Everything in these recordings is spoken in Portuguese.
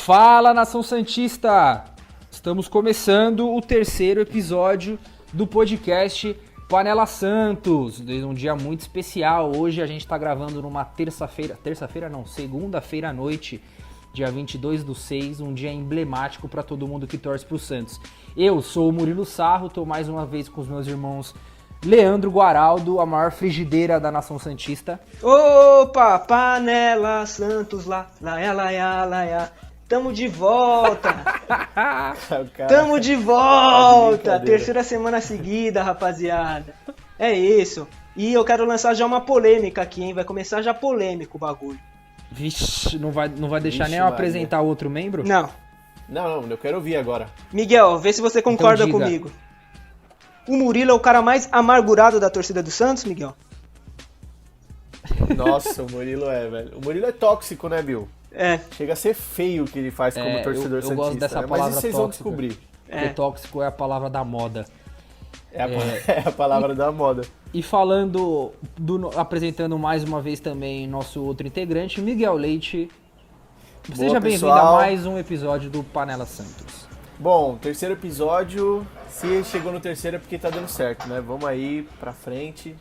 Fala, Nação Santista! Estamos começando o terceiro episódio do podcast Panela Santos, um dia muito especial. Hoje a gente está gravando numa segunda-feira à noite, dia 22/6, um dia emblemático para todo mundo que torce pro Santos. Eu sou o Murilo Sarro, estou mais uma vez com os meus irmãos Leandro Guaraldo, a maior frigideira da Nação Santista. Opa, Panela Santos, lá, laia. Tamo de volta! Tamo de volta! Terceira semana seguida, rapaziada. É isso. E eu quero lançar já uma polêmica aqui, hein? Vai começar já polêmico o bagulho. Vixe, não vai deixar nem eu apresentar outro membro? Não. Não, eu quero ouvir agora. Miguel, vê se você concorda Então, diga. comigo. O Murilo é o cara mais amargurado da torcida do Santos, Miguel? Nossa, o Murilo é, velho. O Murilo é tóxico, né, Bill? É. Chega a ser feio o que ele faz como torcedor eu santista. gosto dessa né? palavra. Mas isso vocês tóxica, vão descobrir. Porque tóxico é a palavra da moda. É a palavra da moda. E apresentando mais uma vez também nosso outro integrante, Miguel Leite. Seja bem-vindo a mais um episódio do Panela Santos. Bom, terceiro episódio. Se chegou no terceiro é porque tá dando certo, né? Vamos aí pra frente.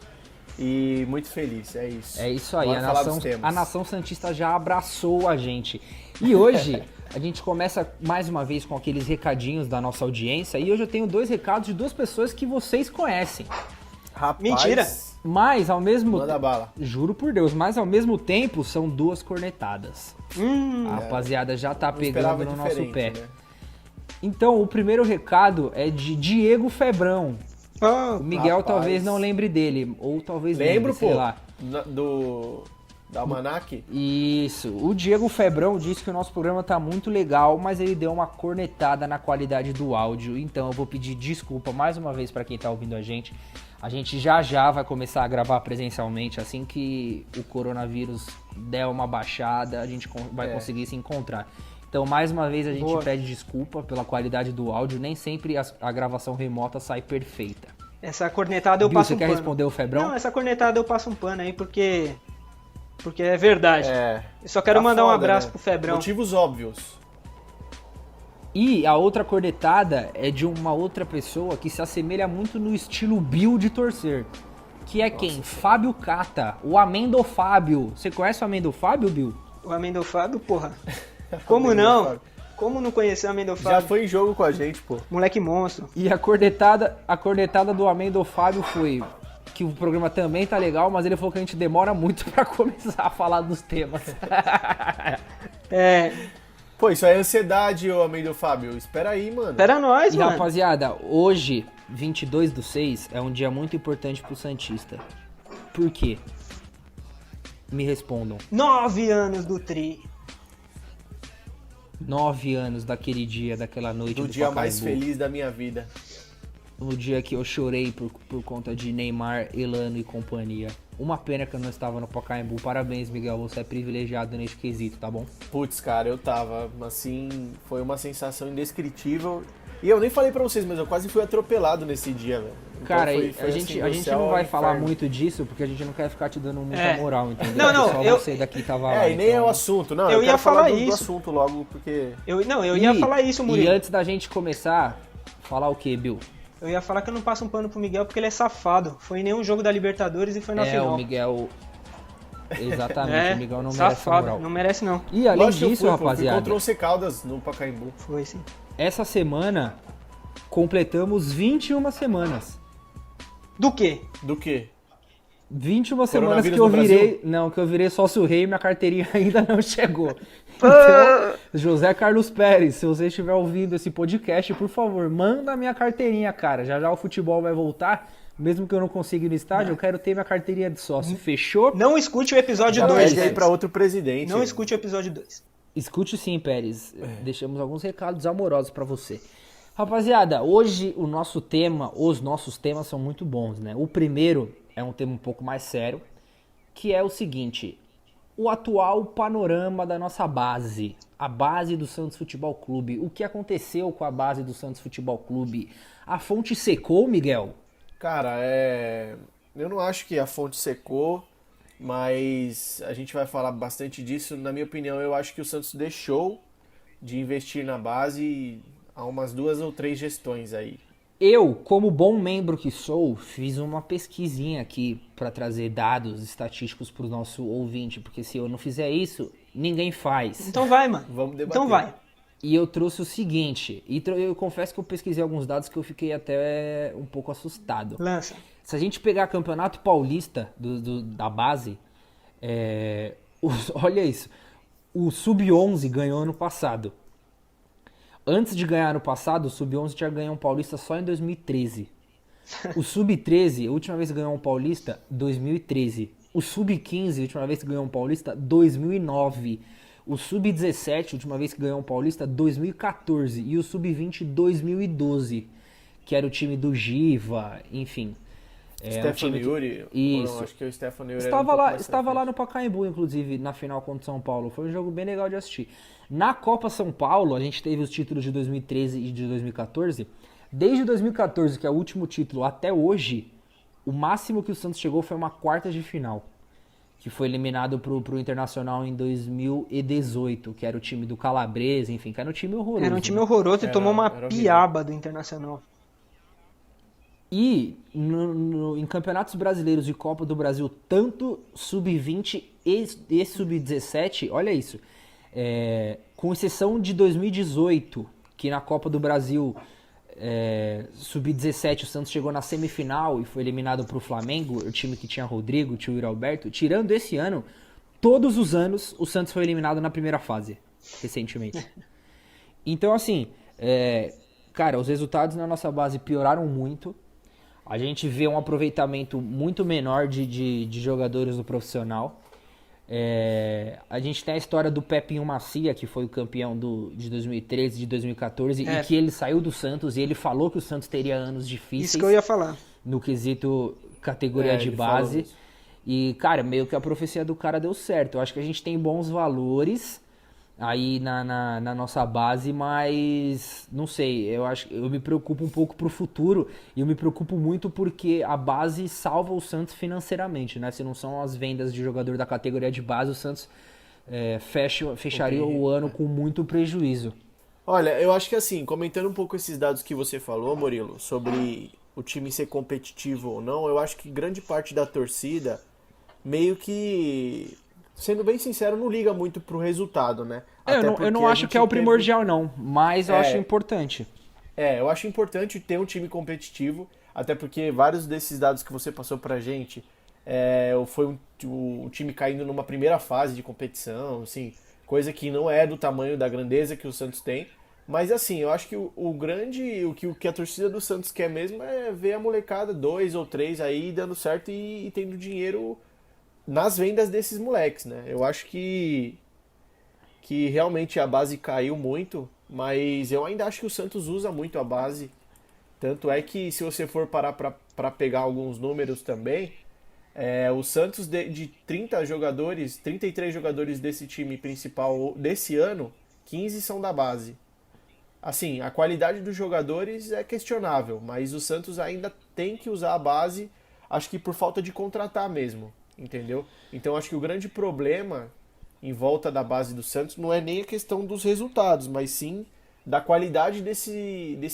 E muito feliz, é isso. É isso aí, Bora falar dos temas. a Nação Santista já abraçou a gente. E hoje a gente começa mais uma vez com aqueles recadinhos da nossa audiência. E hoje eu tenho dois recados de duas pessoas que vocês conhecem. Rapaz, Mentira. Mas ao mesmo manda bala. Juro por Deus, mas ao mesmo tempo são duas cornetadas. A rapaziada já tá pegando no nosso pé. Né? Então, o primeiro recado é de Diego Febrão. O Miguel rapaz. talvez não lembre dele, ou talvez Lembro, lembre, sei lá. Da Almanac? Isso. O Diego Febrão disse que o nosso programa tá muito legal, mas ele deu uma cornetada na qualidade do áudio. Então eu vou pedir desculpa mais uma vez para quem tá ouvindo a gente. A gente já vai começar a gravar presencialmente. Assim que o coronavírus der uma baixada, a gente vai conseguir se encontrar. Então, mais uma vez, a gente pede desculpa pela qualidade do áudio. Nem sempre a gravação remota sai perfeita. Essa cornetada eu Bill, passo você um quer pano. responder o Febrão? Não, essa cornetada eu passo um pano aí, porque é verdade. Eu só quero Tá mandar um foda, abraço né? pro Febrão. Motivos óbvios. E a outra cornetada é de uma outra pessoa que se assemelha muito no estilo Bill de torcer. Que é quem? Fábio Cata, o Amendo Fábio. Você conhece o Amendo Fábio, Bill? O Amendo Fábio, porra. Como não? Fábio. Como não conhecer o Amendo Já Fábio? foi em jogo com a gente, pô. Moleque monstro. E a cornetada do Amendo Fábio foi que o programa também tá legal, mas ele falou que a gente demora muito pra começar a falar dos temas. Pô, isso é ansiedade, ô amigo Fábio. Espera aí, mano. Espera nós, E mano. rapaziada, hoje, 22/6, é um dia muito importante pro Santista. Por quê? Me respondam. 9 anos do Tri. 9 anos daquele dia, daquela noite Do do dia mais Pacaembu. feliz da minha vida. No dia que eu chorei por conta de Neymar, Elano e companhia. Uma pena que eu não estava no Pacaembu. Parabéns, Miguel, você é privilegiado nesse quesito, tá bom? Putz, cara, eu tava, assim, foi uma sensação indescritível. E eu nem falei pra vocês, mas eu quase fui atropelado nesse dia, velho. Então Cara, foi, a gente do não céu vai ao falar inferno. muito disso, porque a gente não quer ficar te dando muita moral, entendeu? Não, Porque só eu- você daqui tava lá. E nem então- é o assunto, não. Eu ia quero falar do isso. assunto logo, porque... Eu ia falar isso, E Murilo. antes da gente começar, falar o quê, Bill? Eu ia falar que eu não passo um pano pro Miguel porque ele é safado. Foi em nenhum jogo da Libertadores e foi na final. O Miguel... Exatamente, o Miguel não merece a safado. moral. Não merece, não. E além Lógico que eu disso, fui, pô, rapaziada, fui contra o Once Caldas no Pacaembu. Foi, sim. essa semana completamos 21 semamas. Do quê? Do quê? 21 semanas que Coronavírus eu no virei. Não, que eu virei sócio rei e minha carteirinha ainda não chegou. Então, José Carlos Pérez, se você estiver ouvindo esse podcast, por favor, manda minha carteirinha, cara. Já já o futebol vai voltar. Mesmo que eu não consiga ir no estádio, eu quero ter minha carteirinha de sócio. Fechou? Não escute o episódio Já 2, Pede aí Pérez. pra outro presidente. Não escute o episódio 2. Escute sim, Pérez. Deixamos alguns recados amorosos pra você. Rapaziada, hoje os nossos temas são muito bons, né? O primeiro é um tema um pouco mais sério, que é o seguinte: o atual panorama da nossa base, a base do Santos Futebol Clube. O que aconteceu com a base do Santos Futebol Clube? A fonte secou, Miguel? Cara, eu não acho que a fonte secou, mas a gente vai falar bastante disso. Na minha opinião, eu acho que o Santos deixou de investir na base há umas 2 ou 3 gestões aí. Eu, como bom membro que sou, fiz uma pesquisinha aqui para trazer dados estatísticos para o nosso ouvinte, porque se eu não fizer isso, ninguém faz. Então vai, mano. Vamos debater. Então vai. E eu trouxe o seguinte, eu confesso que eu pesquisei alguns dados que eu fiquei até um pouco assustado. Lança. Se a gente pegar Campeonato Paulista da base, olha isso, o Sub-11 ganhou ano passado. Antes de ganhar no passado, o Sub-11 tinha ganhado um Paulista só em 2013. O Sub-13, a última vez que ganhou um Paulista, 2013. O Sub-15, a última vez que ganhou um Paulista, 2009. O Sub-17, a última vez que ganhou um Paulista, 2014. E o Sub-20, 2012. Que era o time do Giva, enfim. Stefano Yuri? Isso. Não, acho que o Stefano Yuri Estava lá no Pacaembu, inclusive, na final contra o São Paulo. Foi um jogo bem legal de assistir. Na Copa São Paulo, a gente teve os títulos de 2013 e de 2014. Desde 2014, que é o último título, até hoje, o máximo que o Santos chegou foi uma quarta de final. Que foi eliminado pro Internacional em 2018, que era o time do Calabresa, enfim, que era um time horroroso. Era um time horroroso e tomou uma piaba do Internacional. E em campeonatos brasileiros e Copa do Brasil, tanto Sub-20 e Sub-17, olha isso, com exceção de 2018, que na Copa do Brasil, Sub-17, o Santos chegou na semifinal e foi eliminado para o Flamengo, o time que tinha Rodrigo, tinha o Yuri Alberto. Tirando esse ano, todos os anos o Santos foi eliminado na primeira fase, recentemente. Então, assim, cara, os resultados na nossa base pioraram muito. A gente vê um aproveitamento muito menor de jogadores do profissional. A gente tem a história do Pepinho Macia, que foi o campeão de 2013 e de 2014, e que ele saiu do Santos e ele falou que o Santos teria anos difíceis. Isso que eu ia falar. No quesito categoria de base. E, cara, meio que a profecia do cara deu certo. Eu acho que a gente tem bons valores aí na nossa base, mas não sei, eu me preocupo um pouco pro futuro e eu me preocupo muito porque a base salva o Santos financeiramente, né? Se não são as vendas de jogador da categoria de base, o Santos fecharia o ano com muito prejuízo. Olha, eu acho que assim, comentando um pouco esses dados que você falou, Murilo, sobre o time ser competitivo ou não, eu acho que grande parte da torcida meio que, sendo bem sincero, não liga muito pro resultado, né? Eu não acho que é o primordial, não, mas eu acho importante. Eu acho importante ter um time competitivo, até porque vários desses dados que você passou pra gente foi o time caindo numa primeira fase de competição, assim, coisa que não é do tamanho da grandeza que o Santos tem. Mas assim, eu acho que o que a torcida do Santos quer mesmo é ver a molecada 2 ou 3 aí dando certo e tendo dinheiro nas vendas desses moleques, né? Eu acho que realmente a base caiu muito, mas eu ainda acho que o Santos usa muito a base. Tanto é que se você for parar para pegar alguns números também, o Santos de 30 jogadores, 33 jogadores desse time principal desse ano, 15 são da base. Assim, a qualidade dos jogadores é questionável, mas o Santos ainda tem que usar a base, acho que por falta de contratar mesmo, entendeu? Então acho que o grande problema em volta da base do Santos não é nem a questão dos resultados, mas sim da qualidade desses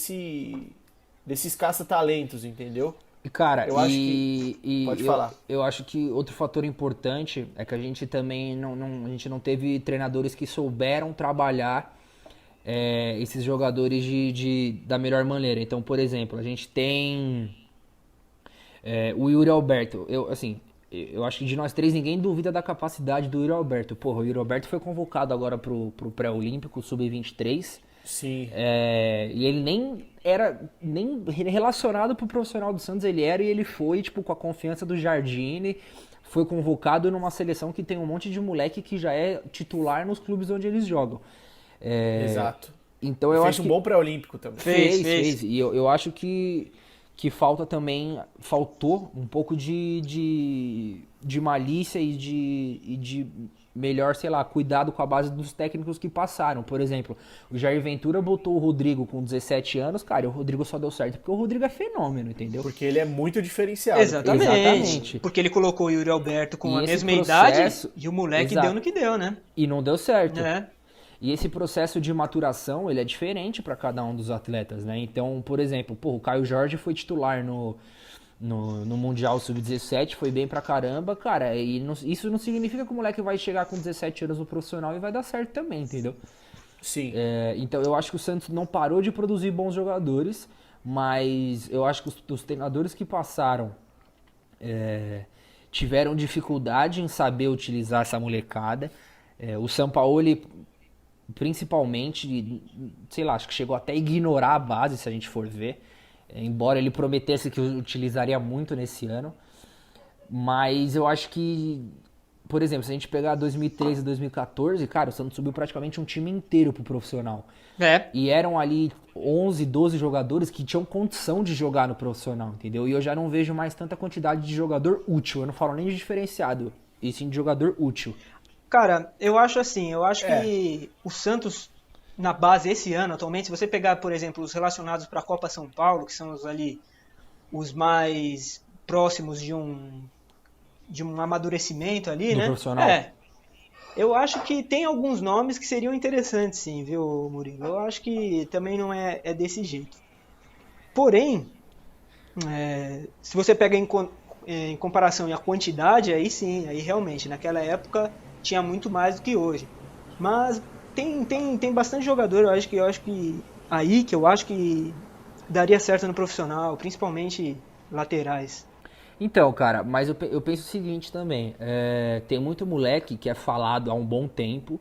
caça-talentos, entendeu? Cara, eu acho que... Pode falar. Eu acho que outro fator importante é que a gente também a gente não teve treinadores que souberam trabalhar esses jogadores da melhor maneira. Então, por exemplo, a gente tem o Yuri Alberto. Eu acho que de nós três ninguém duvida da capacidade do Yuri Alberto. Porra, o Yuri Alberto foi convocado agora pro pré-olímpico, sub-23. Sim. E ele nem era relacionado pro profissional do Santos, e ele foi, tipo, com a confiança do Jardine, foi convocado numa seleção que tem um monte de moleque que já é titular nos clubes onde eles jogam. Exato. Então eu acho um bom pré-olímpico também. Fez. E eu acho que faltou um pouco de malícia e de melhor, sei lá, cuidado com a base dos técnicos que passaram. Por exemplo, o Jair Ventura botou o Rodrigo com 17 anos, cara, e o Rodrigo só deu certo porque o Rodrigo é fenômeno, entendeu? Porque ele é muito diferenciado. Exatamente. Porque ele colocou o Yuri Alberto com a mesma idade e o moleque deu no que deu, né? E não deu certo. E esse processo de maturação, ele é diferente para cada um dos atletas, né? Então, por exemplo, o Caio Jorge foi titular no Mundial Sub-17, foi bem pra caramba, cara, e isso não significa que o moleque vai chegar com 17 anos no profissional e vai dar certo também, entendeu? Sim. Então eu acho que o Santos não parou de produzir bons jogadores, mas eu acho que os treinadores que passaram tiveram dificuldade em saber utilizar essa molecada. O Sampaoli, principalmente, sei lá, acho que chegou até a ignorar a base, se a gente for ver. Embora ele prometesse que utilizaria muito nesse ano. Mas eu acho que, por exemplo, se a gente pegar 2013 e 2014, cara, o Santos subiu praticamente um time inteiro pro profissional. E eram ali 11, 12 jogadores que tinham condição de jogar no profissional, entendeu? E eu já não vejo mais tanta quantidade de jogador útil. Eu não falo nem de diferenciado, e sim de jogador útil. Cara, eu acho assim, que o Santos, na base, esse ano, atualmente, se você pegar, por exemplo, os relacionados para a Copa São Paulo, que são os mais próximos de um amadurecimento ali, do né? Profissional. Eu acho que tem alguns nomes que seriam interessantes, sim, viu, Murilo? Eu acho que também não é desse jeito. Porém, se você pega em comparação a quantidade, aí sim, aí realmente, naquela época tinha muito mais do que hoje. Mas tem bastante jogador, eu acho que daria certo no profissional, principalmente laterais. Então, cara, mas eu penso o seguinte também, tem muito moleque que é falado há um bom tempo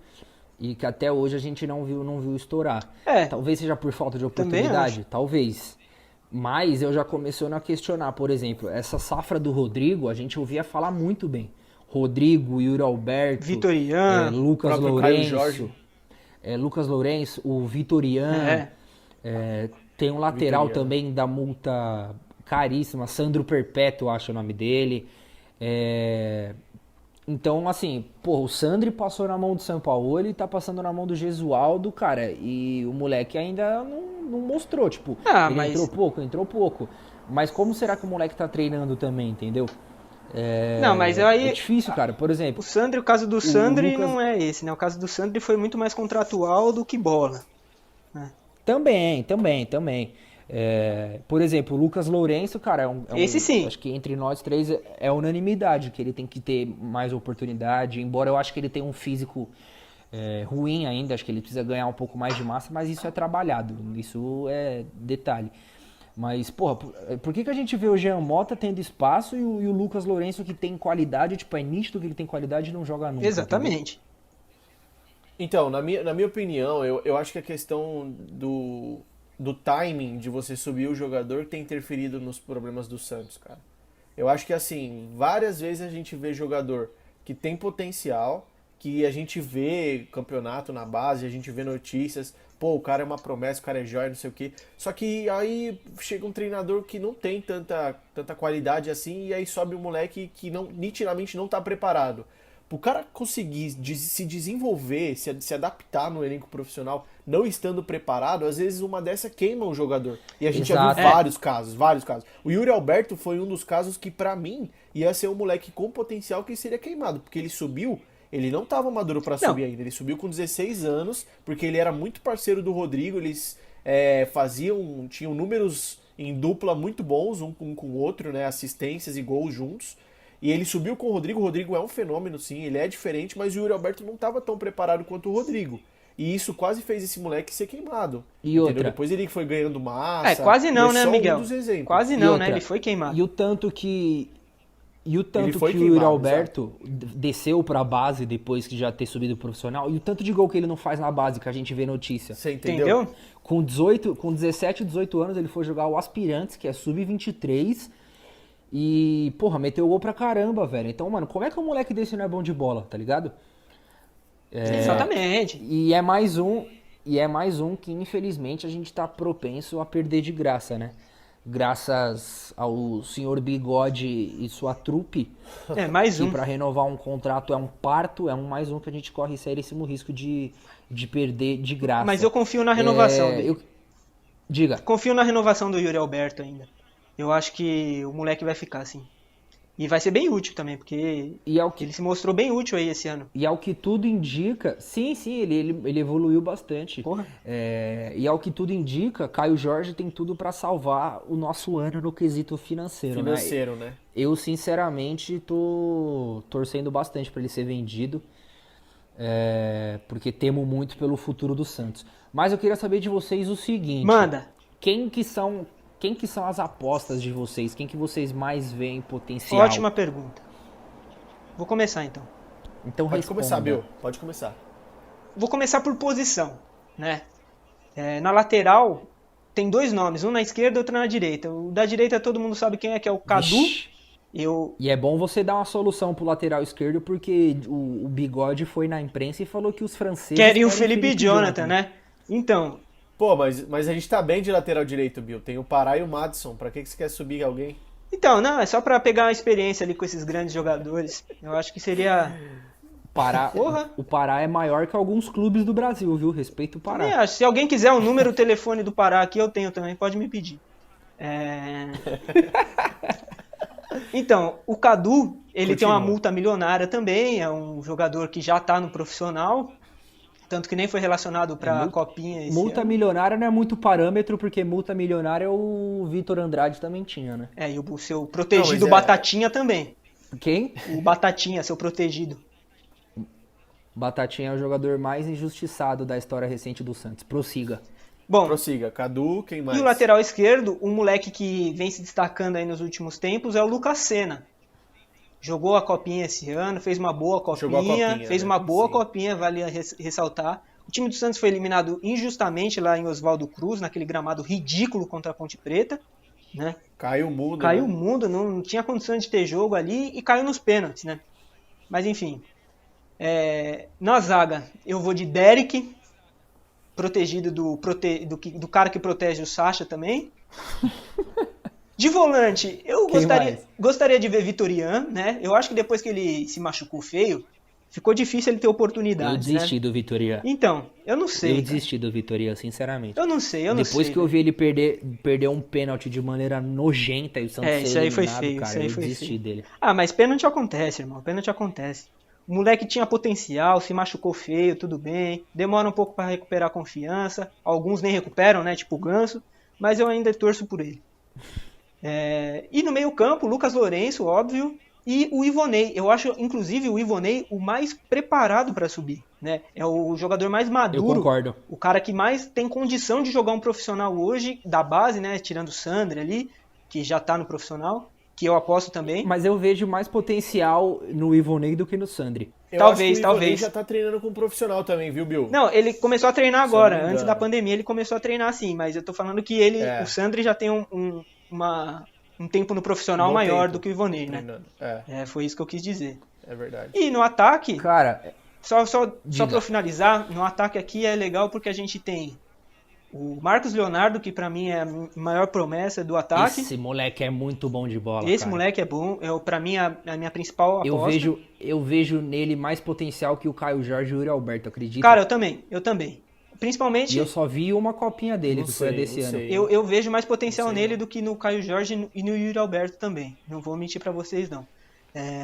e que até hoje a gente não viu estourar. Talvez seja por falta de oportunidade, talvez. Mas eu já começando a questionar, por exemplo, essa safra do Rodrigo, a gente ouvia falar muito bem. Rodrigo, Yuri Alberto, Vitorian, Lucas Lourenço, o Vitorian, tem um lateral também da multa caríssima, Sandro Perpétuo, acho o nome dele. Então, assim, o Sandri passou na mão do Sampaoli e tá passando na mão do Gesualdo, cara, e o moleque ainda não mostrou, tipo, entrou pouco. Mas como será que o moleque tá treinando também, entendeu? Mas aí é difícil, cara. Por exemplo, o caso do Sandri Lucas... não é esse, né? O caso do Sandri foi muito mais contratual do que bola. Né? Também. Por exemplo, o Lucas Lourenço, cara, esse sim. Acho que entre nós três é unanimidade que ele tem que ter mais oportunidade, embora eu acho que ele tenha um físico ruim ainda, acho que ele precisa ganhar um pouco mais de massa, mas isso é trabalhado, isso é detalhe. Mas, porra, por que a gente vê o Jean Mota tendo espaço e o Lucas Lourenço, que tem qualidade, tipo, é nítido que ele tem qualidade e não joga nunca? Exatamente. Entendeu? Então, na minha opinião, eu acho que a questão do timing de você subir o jogador tem interferido nos problemas do Santos, cara. Eu acho que, assim, várias vezes a gente vê jogador que tem potencial, que a gente vê campeonato na base, a gente vê notícias, o cara é uma promessa, o cara é jóia, não sei o quê. Só que aí chega um treinador que não tem tanta qualidade assim, e aí sobe um moleque que nitidamente não tá preparado. O cara conseguir se desenvolver, se adaptar no elenco profissional, não estando preparado, às vezes uma dessa queima um jogador. E a gente já viu vários casos. O Yuri Alberto foi um dos casos que, pra mim, ia ser um moleque com potencial que seria queimado, porque ele subiu, ele não estava maduro pra subir ainda, ele subiu com 16 anos, porque ele era muito parceiro do Rodrigo, eles tinham números em dupla muito bons, um com o outro, né, assistências e gols juntos. E ele subiu com o Rodrigo é um fenômeno, sim, ele é diferente, mas o Yuri Alberto não estava tão preparado quanto o Rodrigo. E isso quase fez esse moleque ser queimado. E outra, depois ele foi ganhando massa. Quase não, né, Miguel? Quase não, né? Ele foi queimado. E o tanto que o Yuri Alberto desceu pra base depois que já ter subido profissional, e o tanto de gol que ele não faz na base, que a gente vê notícia. Você entendeu? Com 17, 18 anos, ele foi jogar o Aspirantes, que é sub-23, e, meteu gol pra caramba, velho. Então, mano, como é que um moleque desse não é bom de bola, tá ligado? Exatamente. E é mais um que, infelizmente, a gente tá propenso a perder de graça, né? Graças ao senhor Bigode e sua trupe. Mais um. Que pra renovar um contrato é um parto, mais um que a gente corre seríssimo risco de perder de graça. Mas eu confio na renovação dele. Diga. Confio na renovação do Yuri Alberto ainda. Eu acho que o moleque vai ficar, sim. E vai ser bem útil também, porque E ao que, ele se mostrou bem útil aí esse ano. e ao que tudo indica, sim, ele evoluiu bastante. Porra. E ao que tudo indica, Caio Jorge tem tudo pra salvar o nosso ano no quesito financeiro, né? Financeiro, né? Eu, sinceramente, tô torcendo bastante pra ele ser vendido, porque temo muito pelo futuro do Santos. Mas eu queria saber de vocês o seguinte: Manda. quem que são as apostas de vocês? Quem que vocês mais veem potencial? Ótima pergunta. Vou começar então. Então Pode responda. começar, Bill. Pode começar. Vou começar por posição, né? Na lateral tem 2 nomes, um na esquerda e outro na direita. O da direita todo mundo sabe quem é, que é o Cadu. Vixe. Eu E é bom você dar uma solução pro lateral esquerdo, porque o Bigode foi na imprensa e falou que os franceses queria o querem Felipe Jonathan, né? Então, Pô, mas a gente tá bem de lateral direito, Bill. Tem o Pará e o Madison. Pra que você quer subir alguém? não, é só pra pegar uma experiência ali com esses grandes jogadores. Eu acho que seria... Pará, Porra. o Pará é maior que alguns clubes do Brasil, viu? Respeita o Também Pará. acho. Se alguém quiser o número, o telefone do Pará aqui, eu tenho também, pode me pedir. Então, o Cadu, ele tem uma Continua. multa milionária também, é um jogador que já tá no profissional, tanto que nem foi relacionado pra multa- Copinha esse Multa ano. milionária não é muito parâmetro, porque multa milionária o Vitor Andrade também tinha, né? E o seu protegido Não, mas Batatinha também. Quem? O Batatinha, seu protegido. Batatinha é o jogador mais injustiçado da história recente do Santos. Prossiga. Bom, Prossiga. Cadu, quem mais? e o lateral esquerdo, um moleque que vem se destacando aí nos últimos tempos é o Lucas Senna. Jogou a Copinha esse ano, fez uma boa Jogou a Copinha, Copinha, fez né? uma boa Sim. Copinha, vale ressaltar. O time do Santos foi eliminado injustamente lá em Oswaldo Cruz, naquele gramado ridículo contra a Ponte Preta, né? Caiu o mundo. Caiu o né? mundo, não tinha condição de ter jogo ali e caiu nos pênaltis, né? Mas enfim. Na zaga, eu vou de Derek, protegido do cara que protege o Sacha também. De volante, eu Quem mais? gostaria de ver Vitorian, né? Eu acho que depois que ele se machucou feio, ficou difícil ele ter Eu oportunidades, desisti né? do Vitória. Então, eu não sei. Eu cara. desisti do Vitória, sinceramente. Eu não sei. Depois que eu vi ele perder um pênalti de maneira nojenta e o Santos ser isso aí foi eliminado, feio, cara, isso aí eu foi desisti feio. dele. Mas pênalti acontece, irmão. Pênalti acontece. O moleque tinha potencial, se machucou feio, tudo bem. Demora um pouco para recuperar a confiança. Alguns nem recuperam, né? Tipo o Ganso. Mas eu ainda torço por ele. E no meio-campo, Lucas Lourenço, óbvio. E o Ivonei. Eu acho, inclusive, o Ivonei o mais preparado para subir. Né? É o jogador mais Eu maduro. concordo. O cara que mais tem condição de jogar um profissional hoje, da base, né? Tirando o Sandri ali, que já tá no profissional. Que eu aposto também. Mas eu vejo mais potencial no Ivonei do que no Sandri. Eu Talvez, acho que o Ivonei talvez. já tá treinando com um profissional também, viu, Bill? Não, ele começou a treinar Se eu agora. não me Antes engano. da pandemia ele começou a treinar sim, mas eu tô falando que ele, o Sandri já tem um tempo no profissional Bom maior tempo do que o Ivonei, né? treinando. Foi isso que eu quis dizer. É verdade. E no ataque, Cara, só Diga. pra eu finalizar, no ataque aqui é legal porque a gente tem o Marcos Leonardo, que pra mim é a maior promessa do ataque. esse moleque é muito bom de bola, Esse cara. moleque é bom, pra mim a minha principal aposta. Eu vejo nele mais potencial que o Caio Jorge e o Yuri Alberto, acredita? Cara, eu também. E Principalmente... eu só vi uma copinha dele, Não que foi a sei, desse não ano. sei. Eu vejo mais potencial Não sei, nele não. do que no Caio Jorge e no Yuri Alberto também. Não vou mentir pra vocês, não.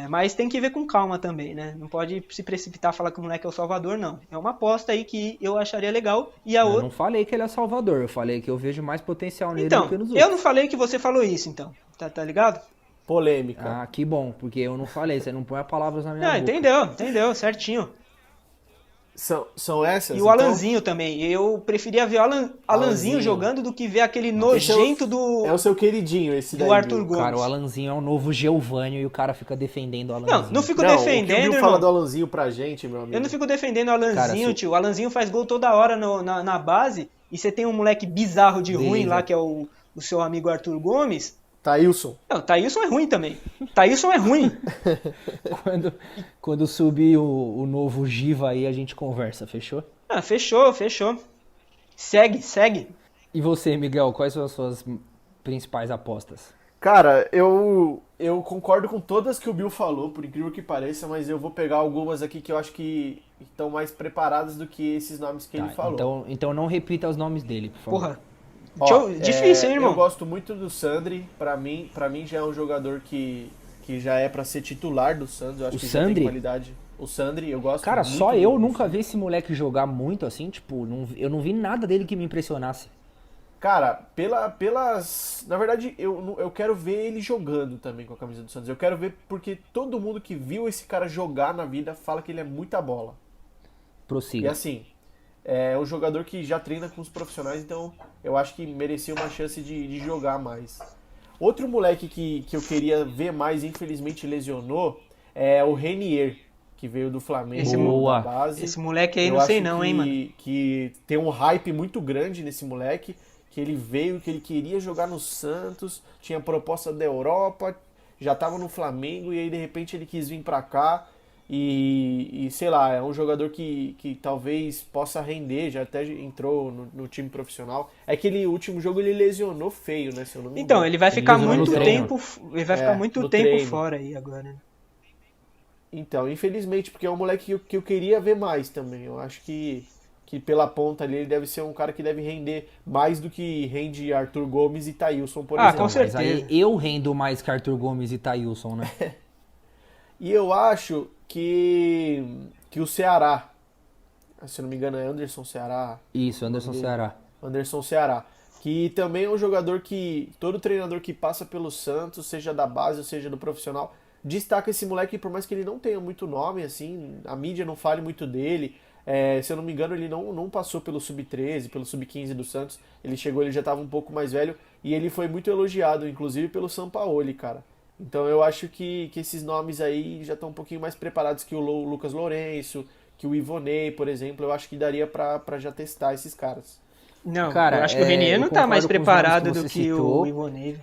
Mas tem que ver com calma também, né? Não pode se precipitar e falar que o moleque é o Salvador, não. É uma aposta aí que eu acharia legal. E a Eu outra... não falei que ele é Salvador, eu falei que eu vejo mais potencial nele Então, do que nos outros. eu não falei que você falou isso, então. Tá ligado? Polêmica. Ah, que bom, porque eu não falei, você não põe as palavras na minha Não, boca. entendeu, certinho. São essas? E o Alanzinho também. Eu preferia ver o Alanzinho Alanzinho. jogando do que ver aquele Esse nojento É o seu queridinho, esse daí. do Arthur Bill. Gomes. Cara, o Alanzinho é o novo Geovânio e o cara fica defendendo o Alanzinho. Não fico Não, o que o defendendo, Bill fala do irmão. Alanzinho pra gente, meu amigo. Eu não fico defendendo o Alanzinho, Cara, se- tio. O Alanzinho faz gol toda hora na base. E você tem um moleque bizarro de ruim Beleza. lá, que é o seu amigo Arthur Gomes. Taílson. Não, Thaílson é ruim também. Thaílson é ruim. Quando subir o novo Giva aí, a gente conversa, fechou? Fechou. Segue. E você, Miguel, quais são as suas principais apostas? Cara, eu concordo com todas que o Bill falou, por incrível que pareça, mas eu vou pegar algumas aqui que eu acho que estão mais preparadas do que esses nomes que ele falou. Então não repita os nomes dele, por favor. Porra. Ó, Difícil, hein, irmão? Eu gosto muito do Sandri, pra mim já é um jogador que que já é pra ser titular do Santos. Eu acho O que já Sandri? tem qualidade. O Sandri, eu gosto Cara, muito só eu do nunca Sandri. vi esse moleque jogar muito assim, tipo, eu não vi nada dele que me impressionasse. Cara, pelas. Na verdade, eu quero ver ele jogando também com a camisa do Santos. Eu quero ver porque todo mundo que viu esse cara jogar na vida fala que ele é muita bola. E Prossiga. assim, é um jogador que já treina com os profissionais, então eu acho que merecia uma chance de jogar mais. Outro moleque que eu queria ver mais, infelizmente lesionou, é o Renier, que veio do Flamengo Esse Boa. da base. Esse moleque aí, Eu não sei acho não, hein, mano. que tem um hype muito grande nesse moleque, que ele veio, que ele queria jogar no Santos, tinha proposta da Europa, já tava no Flamengo e aí de repente ele quis vir pra cá e sei lá, é um jogador que talvez possa render, já até entrou no time profissional. É que ele, o último jogo ele lesionou feio, né, se eu não me Então, engano. ele vai ficar lesionou no muito treino. tempo, ele vai ficar muito no tempo treino. fora aí agora, né? Então, infelizmente, porque é um moleque que eu queria ver mais também. Eu acho que pela ponta ali ele deve ser um cara que deve render mais do que rende Arthur Gomes e Thailson, por Ah, exemplo. com Mas certeza. aí eu rendo mais que Arthur Gomes e Thailson, né? E eu acho que o Ceará, se eu não me engano é Anderson Ceará, Isso, Anderson Ceará. Anderson Ceará, que também é um jogador que todo treinador que passa pelo Santos, seja da base ou seja do profissional, destaca esse moleque, por mais que ele não tenha muito nome, assim, a mídia não fale muito dele. Se eu não me engano, ele não passou pelo Sub-13, pelo Sub-15 do Santos. Ele chegou, ele já estava um pouco mais velho e ele foi muito elogiado, inclusive pelo Sampaoli, cara. Então eu acho que esses nomes aí já estão um pouquinho mais preparados que o Lucas Lourenço, que o Ivonei, por exemplo. Eu acho que daria pra já testar esses caras. Não, Cara, eu acho que o Renier eu não tá mais concordo com os nomes preparado que do você que citou. o Ivonei.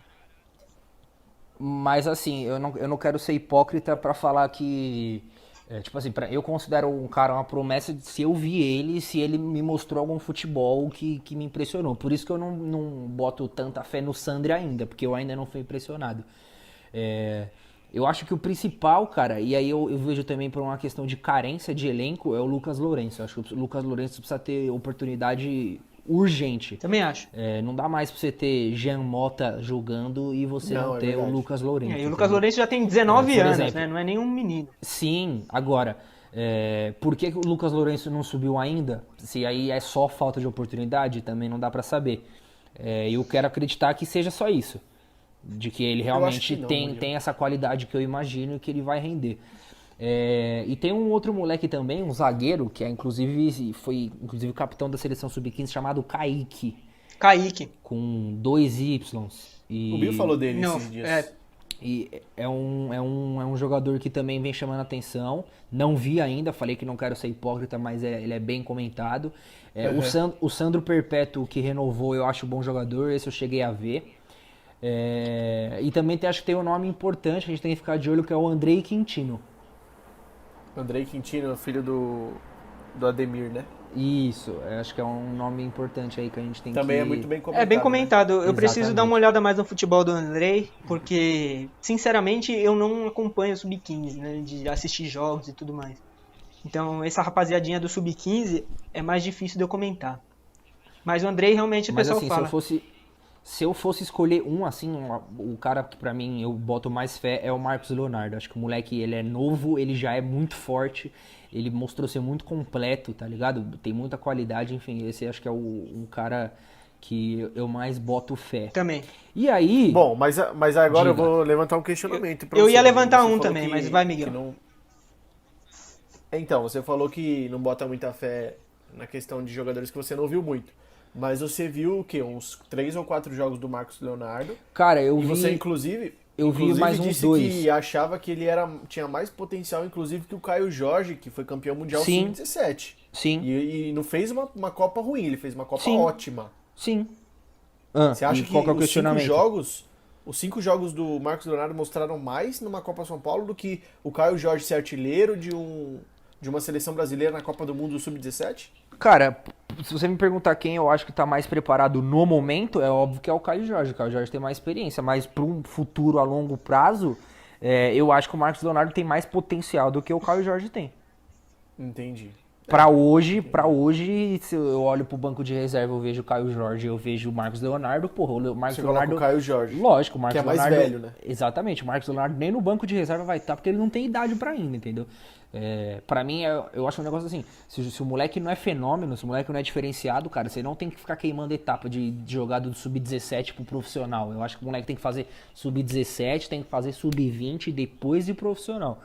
Mas assim, eu não quero ser hipócrita pra falar que. Tipo assim, eu considero um cara uma promessa se eu vi ele, se ele me mostrou algum futebol que me impressionou. Por isso que eu não boto tanta fé no Sandri ainda, porque eu ainda não fui impressionado. Eu acho que o principal, cara, e aí eu vejo também por uma questão de carência de elenco, é o Lucas Lourenço. Eu acho que o Lucas Lourenço precisa ter oportunidade urgente. Também acho. Não dá mais pra você ter Jean Mota jogando e você não, Não, é ter o verdade. Lucas Lourenço. E o entendeu? Lucas Lourenço já tem 19 por anos, exemplo. né? Não é nenhum menino. Sim, agora, por que o Lucas Lourenço não subiu ainda? Se aí é só falta de oportunidade, também não dá pra saber. Eu quero acreditar que seja só isso. De que ele acho realmente que não, tem Murilo. essa qualidade que eu imagino que ele vai render. E tem um outro moleque também, um zagueiro, que foi inclusive capitão da seleção sub-15, chamado Kaique, Kaique. com 2 Ys. E, O Bill falou dele Não, esses dias. e é um jogador que também vem chamando atenção. Não vi ainda, falei que não quero ser hipócrita, mas ele é bem comentado. O Sandro Perpétuo, que renovou, eu acho um bom jogador, esse eu cheguei a ver. E também acho que tem um nome importante que a gente tem que ficar de olho, que é o Andrei Quintino. Andrei Quintino, filho do Ademir, né? Isso, acho que é um nome importante aí que a gente tem Também que... é muito bem comentado. É bem né? comentado. Eu preciso Exatamente. dar uma olhada mais no futebol do Andrei, porque, sinceramente, eu não acompanho o Sub-15, né? De assistir jogos e tudo mais. Então, essa rapaziadinha do Sub-15 é mais difícil de eu comentar. Mas o Andrei realmente o Mas pessoal assim, fala. se eu fosse escolher o cara que pra mim eu boto mais fé é o Marcos Leonardo. Acho que o moleque, ele é novo, ele já é muito forte, ele mostrou ser muito completo, tá ligado? Tem muita qualidade, enfim, esse acho que é um cara que eu mais boto fé. Também. E aí... Bom, mas agora Diga. eu vou levantar um questionamento pra Eu você. ia levantar Você um falou também, que- mas vai, Miguel. que não- Então, você falou que não bota muita fé na questão de jogadores que você não viu muito. Mas você viu o quê? Uns 3 ou 4 jogos do Marcos Leonardo. Cara, eu E você, vi... inclusive, eu vi mais uns disse 2. que achava que ele tinha mais potencial, inclusive, que o Caio Jorge, que foi campeão mundial Sim. sub-17. Sim, E não fez uma Copa ruim, ele fez uma Copa Sim. ótima. sim. Você acha E que qual que é o os 5 questionamento? jogos do Marcos Leonardo mostraram mais numa Copa São Paulo do que o Caio Jorge ser artilheiro de uma seleção brasileira na Copa do Mundo sub-17? Cara, se você me perguntar quem eu acho que tá mais preparado no momento, é óbvio que é o Caio Jorge. O Caio Jorge tem mais experiência, mas para um futuro a longo prazo, eu acho que o Marcos Leonardo tem mais potencial do que o Caio Jorge tem. Entendi. Pra hoje, se eu olho pro banco de reserva, eu vejo o Caio Jorge, eu vejo o Marcos Leonardo, porra, o Marcos Você Leonardo... coloca o Caio Jorge. Lógico, o Marcos Que é mais Leonardo... velho, né? Exatamente, o Marcos Leonardo nem no banco de reserva vai estar, porque ele não tem idade pra ainda, entendeu? Pra mim, eu acho um negócio assim, se o moleque não é fenômeno, se o moleque não é diferenciado, cara, você não tem que ficar queimando etapa de jogada do sub-17 pro profissional. Eu acho que o moleque tem que fazer sub-17, tem que fazer sub-20 e depois ir profissional.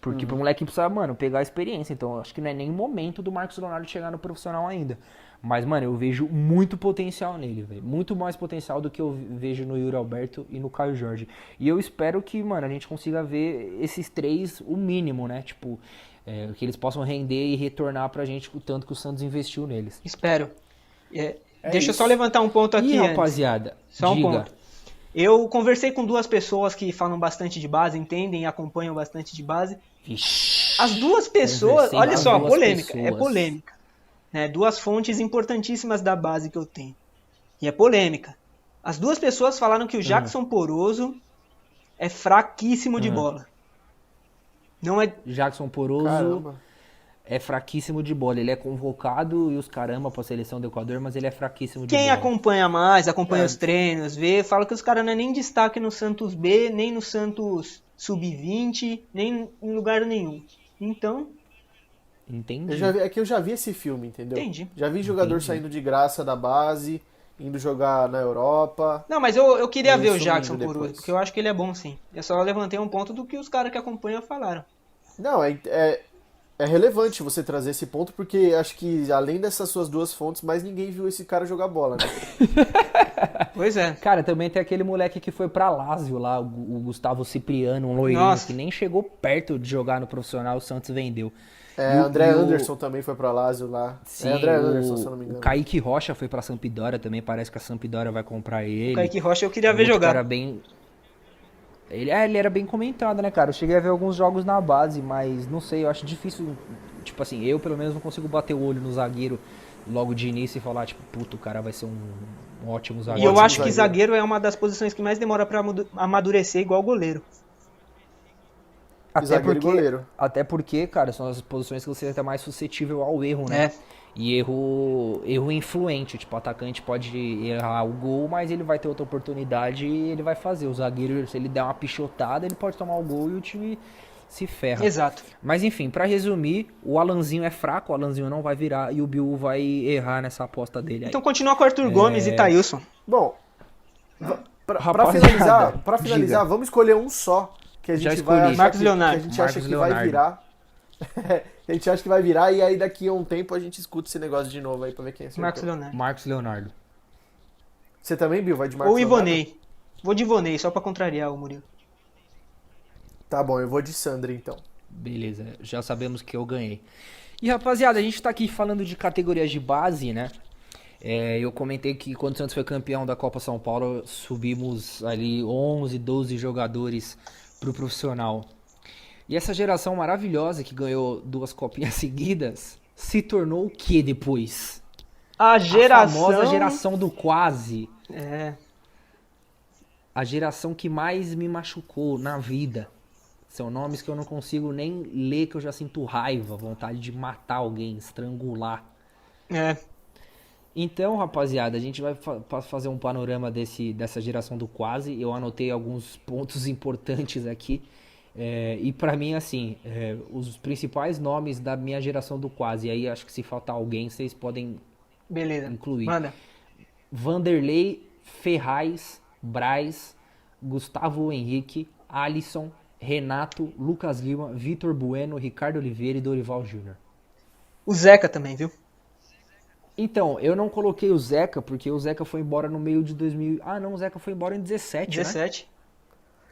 Porque pro moleque precisa, mano, pegar a experiência. Então, eu acho que não é nem o momento do Marcos Leonardo chegar no profissional ainda. Mas, mano, eu vejo muito potencial nele, velho. Muito mais potencial do que eu vejo no Yuri Alberto e no Caio Jorge. E eu espero que, mano, a gente consiga ver esses três o mínimo, né? Tipo, que eles possam render e retornar pra gente o tanto que o Santos investiu neles. Espero. Deixa eu só levantar um ponto aqui antes. Rapaziada, Só um diga. ponto. Eu conversei com 2 pessoas que falam bastante de base, entendem e acompanham bastante de base. Vixe. As 2 pessoas, Conversei olha com só, 2 polêmica, é pessoas. polêmica. Né? 2 fontes importantíssimas da base que eu tenho. E é polêmica. As 2 pessoas falaram que o Jackson Poroso é fraquíssimo de bola. Não é... Jackson Poroso Caramba. é fraquíssimo de bola. Ele é convocado e os caramba pra seleção do Equador, mas ele é fraquíssimo de Quem bola. acompanha mais, acompanha os treinos, vê, fala que os caras não é nem destaque no Santos B, nem no Santos Sub-20, nem em lugar nenhum. Então, Entendi. É que eu já vi esse filme, entendeu? Entendi. Já vi jogador Entendi. saindo de graça da base, indo jogar na Europa. não, mas eu queria E ver o sumindo Jackson depois. Poroso, porque eu acho que ele é bom sim. Eu só levantei um ponto do que os caras que acompanham falaram. Não, é relevante você trazer esse ponto, porque acho que além dessas suas 2 fontes, mais ninguém viu esse cara jogar bola, né? Pois é. Cara, também tem aquele moleque que foi pra Lazio lá, o Gustavo Cipriano, um loirinho Nossa. que nem chegou perto de jogar no profissional, o Santos vendeu. É, E o- André e o- Anderson também foi pra Lazio lá. Sim, é André Anderson, se eu não me o engano. Kaique Rocha foi pra Sampdoria também, parece que a Sampdoria vai comprar ele. O Kaique Rocha eu queria ver Outro jogar. cara bem... ele era bem comentado, né, cara? Eu cheguei a ver alguns jogos na base, mas não sei, eu acho difícil. Tipo assim, eu pelo menos não consigo bater o olho no zagueiro logo de início e falar, tipo, puto, o cara vai ser um ótimo E zagueiro. eu acho que zagueiro. zagueiro é uma das posições que mais demora pra amadurecer, igual goleiro. Zagueiro e goleiro. Até porque, cara, são as posições que você está mais suscetível ao erro, né? É. E erro influente. Tipo, o atacante pode errar o gol, mas ele vai ter outra oportunidade e ele vai fazer. O zagueiro, se ele der uma pichotada, ele pode tomar o gol e o time se ferra. Exato. Mas enfim, pra resumir, o Alanzinho é fraco, o Alanzinho não vai virar e o Biu vai errar nessa aposta dele aí. Então continua com Arthur Gomes e Thailson. Bom, pra Rapaziada, finalizar, diga. vamos escolher um só que a Já gente vai escolhi. achar Marcos que, Leonardo. que a gente Marcos acha que vai Leonardo. virar. A gente acha que vai virar e aí daqui a um tempo a gente escuta esse negócio de novo aí pra ver quem acertou. Marcos Leonardo. Marcos Leonardo. Você também, Bill? Vai de Marcos Ou Leonardo? Ivonei. Vou de Ivonei, só pra contrariar o Murilo. Tá bom, eu vou de Sandra então. Beleza, já sabemos que eu ganhei. E rapaziada, a gente tá aqui falando de categorias de base, né? Eu comentei que quando o Santos foi campeão da Copa São Paulo, subimos ali 11, 12 jogadores pro profissional. E essa geração maravilhosa que ganhou 2 copinhas seguidas, se tornou o que depois? A geração... A famosa geração do quase. É. A geração que mais me machucou na vida. São nomes que eu não consigo nem ler, que eu já sinto raiva, vontade de matar alguém, estrangular. É. Então, rapaziada, a gente vai fazer um panorama dessa geração do quase. Eu anotei alguns pontos importantes aqui. E pra mim, assim, os principais nomes da minha geração do quase. E aí, acho que se faltar alguém, vocês podem Beleza. incluir. Manda. Vanderlei, Ferraz, Braz, Gustavo Henrique, Alisson, Renato, Lucas Lima, Vitor Bueno, Ricardo Oliveira e Dorival Júnior. O Zeca também, viu? Então, eu não coloquei o Zeca, porque o Zeca foi embora no meio de 2000... Ah, não, o Zeca foi embora em 17, né? 17.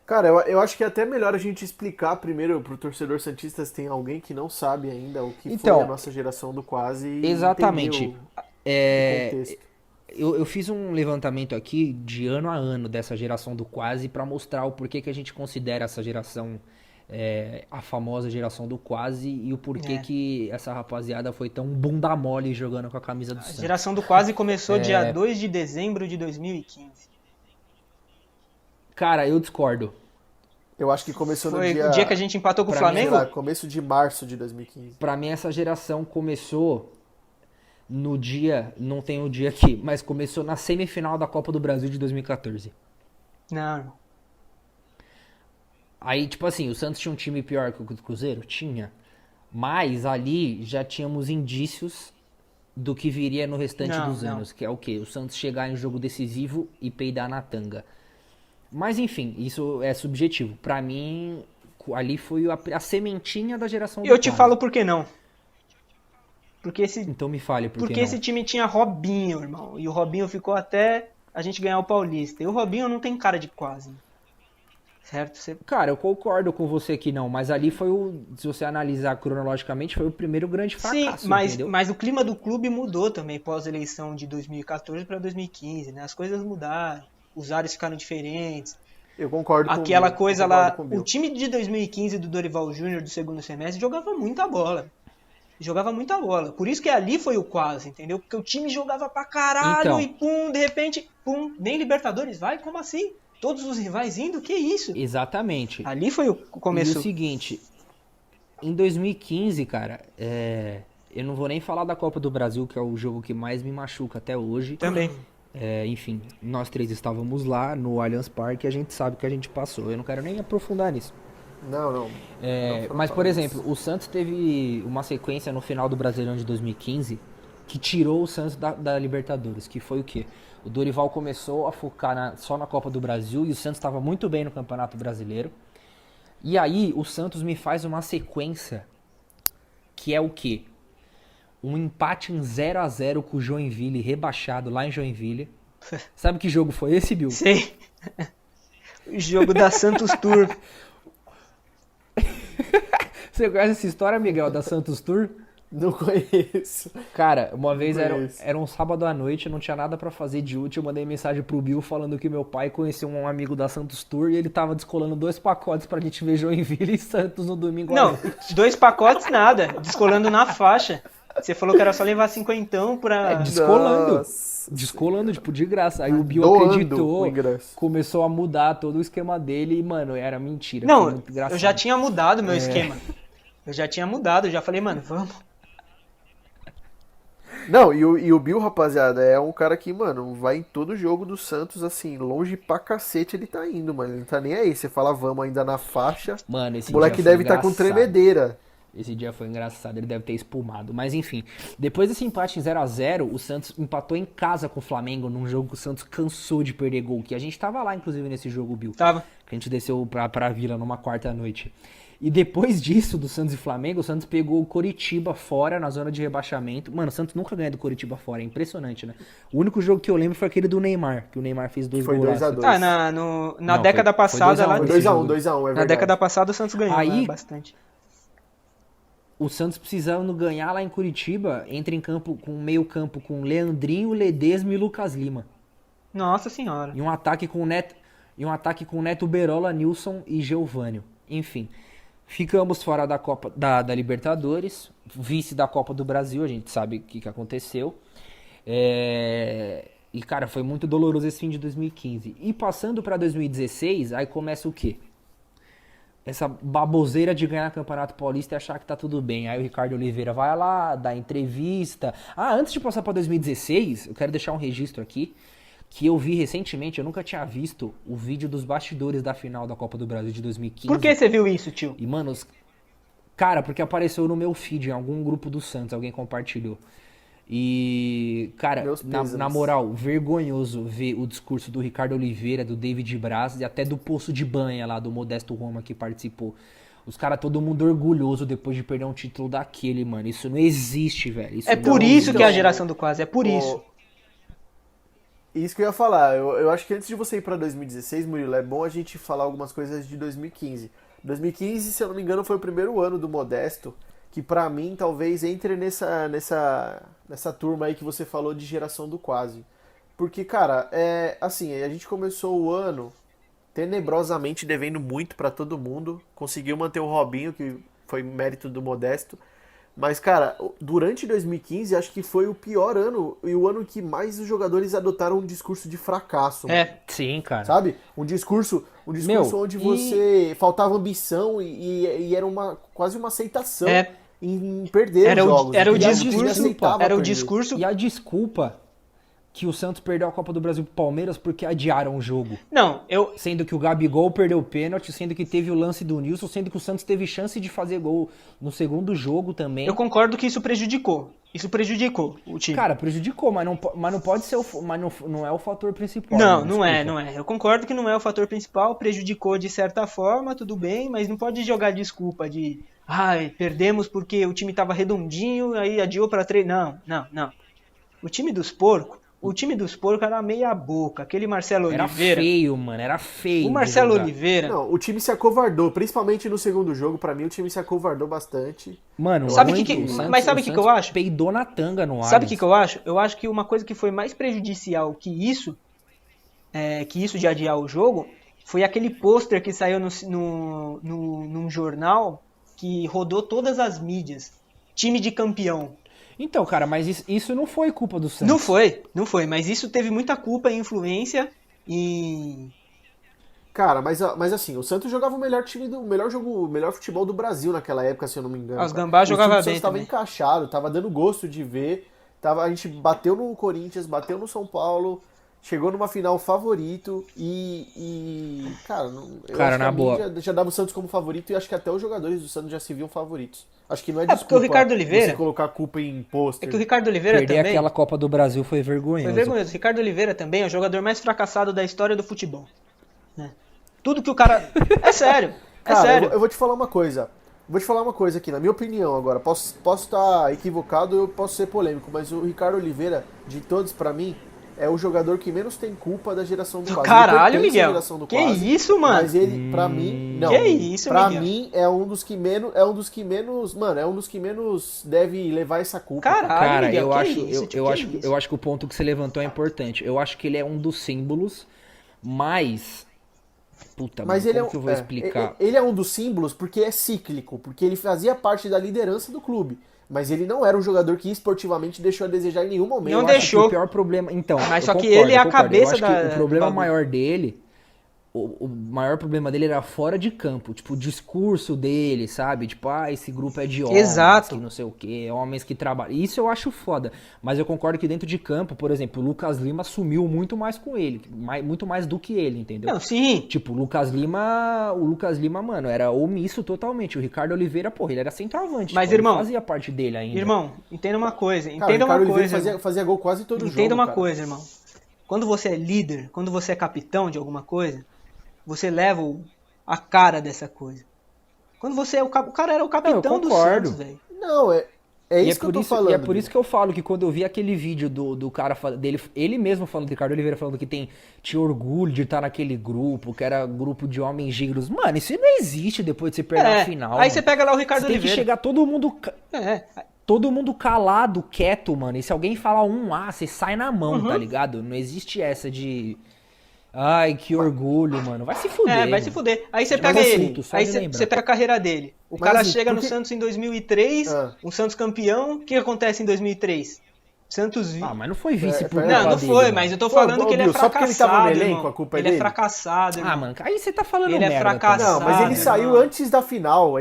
Cara, eu acho que é até melhor a gente explicar primeiro pro torcedor santista, se tem alguém que não sabe ainda o que Então, foi a nossa geração do quase. E exatamente. entender o contexto. Eu fiz um levantamento aqui de ano a ano dessa geração do quase pra mostrar o porquê que a gente considera essa geração a famosa geração do quase e o porquê que essa rapaziada foi tão bunda mole jogando com a camisa do A Santos. geração do quase começou dia 2 de dezembro de 2015. Cara, eu discordo. Eu acho que começou no Foi dia... o dia que a gente empatou com o Pra mim, Flamengo? sei lá, começo de março de 2015. Pra mim, essa geração começou no dia, não tem o dia aqui, mas começou na semifinal da Copa do Brasil de 2014. Não. Aí, tipo assim, o Santos tinha um time pior que o do Cruzeiro? Tinha. Mas ali já tínhamos indícios do que viria no restante Não, dos não. anos, que é o quê? O Santos chegar em jogo decisivo e peidar na tanga. Mas enfim, isso é subjetivo. Pra mim, ali foi a sementinha da geração do Eu te Quase. falo por que não. Porque esse, Então me fale por que porque não. esse time tinha Robinho, irmão. E o Robinho ficou até a gente ganhar o Paulista. E o Robinho não tem cara de Quase. Certo? Cara, eu concordo com você que não, mas ali foi se você analisar cronologicamente, foi o primeiro grande fracasso, Sim, mas, entendeu? mas o clima do clube mudou também pós-eleição de 2014 para 2015, né? As coisas mudaram, os ares ficaram diferentes. Eu concordo com Aquela o Bill, coisa eu concordo lá, com o o Bill. time de 2015 do Dorival Júnior do segundo semestre jogava muita bola. Jogava muita bola. Por isso que ali foi o Quase, entendeu? Porque o time jogava pra caralho Então. e pum, de repente, pum, nem Libertadores vai? Como assim? Todos os rivais indo? Que isso? Exatamente. Ali foi o E começo. o seguinte, em 2015, cara, eu não vou nem falar da Copa do Brasil, que é o jogo que mais me machuca até hoje. Também. Enfim, nós três estávamos lá no Allianz Parque e a gente sabe o que a gente passou. Eu não quero nem aprofundar nisso. Não. Mas, por exemplo, o Santos teve uma sequência no final do Brasileirão de 2015 que tirou o Santos da Libertadores, que foi o quê? O Dorival começou a focar só na Copa do Brasil e o Santos estava muito bem no Campeonato Brasileiro. E aí o Santos me faz uma sequência que é o quê? Um empate em 0-0 com o Joinville, rebaixado lá em Joinville. Sabe que jogo foi esse, Bill? Sei. O jogo da Santos Tour. Você conhece essa história, Miguel, da Santos Tour? Não conheço. Cara, uma vez conheço. era um sábado à noite, eu não tinha nada pra fazer de útil, eu mandei mensagem pro Bill falando que meu pai conheceu um amigo da Santos Tour e ele tava descolando 2 pacotes pra gente ver Joinville e Santos no domingo à Não, noite. 2 pacotes nada. Descolando na faixa. Você falou que era só levar 50 pra... Descolando. Nossa. Descolando, tipo, de graça. Aí o Bill Doando acreditou, o ingresso. começou a mudar todo o esquema dele e, mano, era mentira. Foi Não, muito engraçado. eu já tinha mudado meu esquema. Eu já tinha mudado, eu já falei, mano, vamos. Não, e o Bill, rapaziada, é um cara que, mano, vai em todo jogo do Santos, assim, longe pra cacete ele tá indo, mano. Ele não tá nem aí. Você fala, vamos ainda na faixa. Mano, esse O moleque dia foi deve estar com engraçado. tremedeira. Esse dia foi engraçado, ele deve ter espumado. Mas enfim, depois desse empate em 0-0, o Santos empatou em casa com o Flamengo, num jogo que o Santos cansou de perder gol. Que a gente tava lá, inclusive, nesse jogo, Bill. Tava. Que a gente desceu pra Vila numa quarta-noite. E depois disso, do Santos e Flamengo, o Santos pegou o Coritiba fora, na zona de rebaixamento. Mano, o Santos nunca ganha do Coritiba fora, é impressionante, né? O único jogo que eu lembro foi aquele do Neymar, que o Neymar fez 2 Foi gols. 2-2. Ah, na Não, década foi passada 2-1, lá. foi 2x1, 2x1, é Na verdade. década passada o Santos ganhou, Aí- né, bastante. O Santos precisando ganhar lá em Curitiba, entra em campo com meio campo com Leandrinho, Ledesma e Lucas Lima. Nossa senhora. E um ataque com Neto Berola, Nilson e Geovânio. Enfim, ficamos fora da Copa da Libertadores, vice da Copa do Brasil, a gente sabe o que aconteceu. E cara, foi muito doloroso esse fim de 2015. E passando pra 2016, aí começa o quê? Essa baboseira de ganhar Campeonato Paulista e achar que tá tudo bem. Aí o Ricardo Oliveira vai lá, dá entrevista. Ah, antes de passar pra 2016, eu quero deixar um registro aqui, que eu vi recentemente, eu nunca tinha visto o vídeo dos bastidores da final da Copa do Brasil de 2015. Por que você viu isso, tio? E, mano, cara, porque apareceu no meu feed, em algum grupo do Santos, alguém compartilhou. E, cara, Meus pêsames. na moral, vergonhoso ver o discurso do Ricardo Oliveira, do David Braz e até do Poço de Banha lá, do Modesto Roma que participou. Os caras, todo mundo orgulhoso depois de perder um título daquele, mano. Isso não existe, velho. É por não isso que é a existe. geração do Quase, é por isso. Isso que eu ia falar. Eu acho que antes de você ir pra 2016, Murilo, é bom a gente falar algumas coisas de 2015. 2015, se eu não me engano, foi o primeiro ano do Modesto, que pra mim talvez entre nessa turma aí que você falou de geração do Quase. Porque, cara, assim, a gente começou o ano tenebrosamente devendo muito pra todo mundo, conseguiu manter o Robinho, que foi mérito do Modesto, Mas, cara, durante 2015, acho que foi o pior ano e o ano que mais os jogadores adotaram um discurso de fracasso. Sim, cara. Sabe? Um discurso onde você faltava ambição e era quase uma aceitação em perder os jogos. Era o discurso. discurso. E a desculpa que o Santos perdeu a Copa do Brasil pro Palmeiras porque adiaram o jogo. Não, Sendo que o Gabigol perdeu o pênalti, sendo que teve o lance do Nilson, sendo que o Santos teve chance de fazer gol no segundo jogo também. Eu concordo que isso prejudicou. Isso prejudicou o time. Cara, prejudicou, mas não pode ser não é o fator principal. Não é. Eu concordo que não é o fator principal, prejudicou de certa forma, tudo bem, mas não pode jogar desculpa de perdemos porque o time tava redondinho, aí adiou pra 3. Não. O time dos porcos era meia boca. Aquele Marcelo Oliveira. Era feio, mano. Era feio. O Marcelo Oliveira. Não, o time se acovardou, principalmente no segundo jogo. Pra mim, o time se acovardou bastante. Mano, sabe o que eu acho? Peidou na tanga no ar. Sabe o que eu acho? Eu acho que uma coisa que foi mais prejudicial que isso de adiar o jogo, foi aquele pôster que saiu num jornal que rodou todas as mídias. Time de campeão. Então, cara, mas isso não foi culpa do Santos. Não foi, mas isso teve muita culpa e influência e... Cara, mas assim, o Santos jogava o melhor futebol do Brasil naquela época, se eu não me engano. Os Gambá jogavam bem. O Santos tava encaixado, tava dando gosto de ver. A gente bateu no Corinthians, bateu no São Paulo, chegou numa final favorito cara, eu acho na boa. Já dava o Santos como favorito e acho que até os jogadores do Santos já se viam favoritos. Acho que não é desculpa porque o Ricardo Oliveira, você colocar a culpa em pôster. É que o Ricardo Oliveira perder também... aquela Copa do Brasil foi vergonhoso. O Ricardo Oliveira também é o jogador mais fracassado da história do futebol. Né? Tudo que o cara... É sério. Cara, sério. Eu vou te falar uma coisa. Vou te falar uma coisa aqui, na minha opinião agora. Posso estar equivocado, eu posso ser polêmico, mas o Ricardo Oliveira, de todos pra mim, é o jogador que menos tem culpa da geração do Quase. Caralho, Miguel. Do que Quase, isso, mano? Mas ele, pra mim, não. Que isso, pra Miguel? mim, é um dos que menos deve levar essa culpa. Caralho, cara, Miguel, eu acho que o ponto que você levantou é importante. Eu acho que ele é um dos símbolos, mas... Puta, mas mano, ele como que eu vou explicar? Ele é um dos símbolos porque é cíclico, porque ele fazia parte da liderança do clube. Mas ele não era um jogador que esportivamente deixou a desejar em nenhum momento. Não deixou. O pior problema... Então, mas só que ele é a cabeça da... O problema maior dele... O maior problema dele era fora de campo. Tipo, o discurso dele, sabe? Tipo, esse grupo é de homens. Exato. Que não sei o quê. Homens que trabalham. Isso eu acho foda. Mas eu concordo que dentro de campo, por exemplo, o Lucas Lima sumiu muito mais com ele. Muito mais do que ele, entendeu? Não, sim. Tipo, o Lucas Lima, mano, era omisso totalmente. O Ricardo Oliveira, porra, ele era centroavante. Mas, tipo, irmão... Ele fazia parte dele ainda. Irmão, entenda uma coisa. O Ricardo Oliveira fazia gol quase todo jogo. Entenda uma coisa, irmão. Quando você é líder, quando você é capitão de alguma coisa... Você leva a cara dessa coisa. Quando você é o cara era o capitão do Santos, velho. Não, é isso que eu tô falando. E é por isso que eu falo que quando eu vi aquele vídeo do cara dele, ele mesmo falando, Ricardo Oliveira falando que tinha orgulho de estar naquele grupo, que era grupo de homens giros. Mano, isso não existe depois de você perder a final. Aí mano. você pega lá o Ricardo Oliveira. Tem que chegar todo mundo calado, quieto, mano. E se alguém falar você sai na mão, tá ligado? Não existe essa de... Ai, que orgulho, mano. Vai se fuder. Vai se fuder. Aí você pega ele. Aí você pega a carreira dele. O cara chega no Santos em 2003, um Santos campeão. O que acontece em 2003? Santos... mas não foi vice por Não foi, dele, mas eu tô falando que ele é fracassado, só porque ele tava no elenco, a culpa é dele? Ele é fracassado, irmão. mano, aí você tá falando ele merda. É fracassado, não, mas ele saiu antes da final.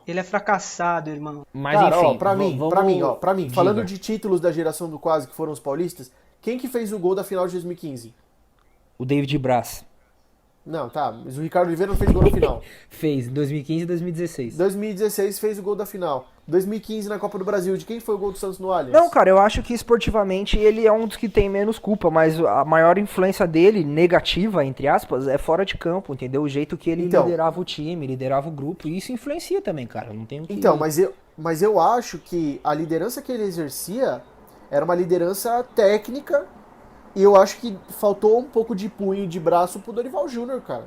Ele é fracassado, irmão. Mas cara, enfim, pra mim, falando de títulos da geração do Quase, que foram os paulistas, quem que fez o gol da final de 2015? O David Braz. Não, tá, mas o Ricardo Oliveira não fez gol na final. Fez, em 2015 e 2016. 2016 fez o gol da final. 2015 na Copa do Brasil, de quem foi o gol do Santos no Allianz? Não, cara, eu acho que esportivamente ele é um dos que tem menos culpa, mas a maior influência dele, negativa, entre aspas, é fora de campo, entendeu? O jeito que ele liderava o time, liderava o grupo, e isso influencia também, cara, não tem o que... Então, mas eu acho que a liderança que ele exercia era uma liderança técnica. E eu acho que faltou um pouco de punho de braço pro Dorival Júnior, cara.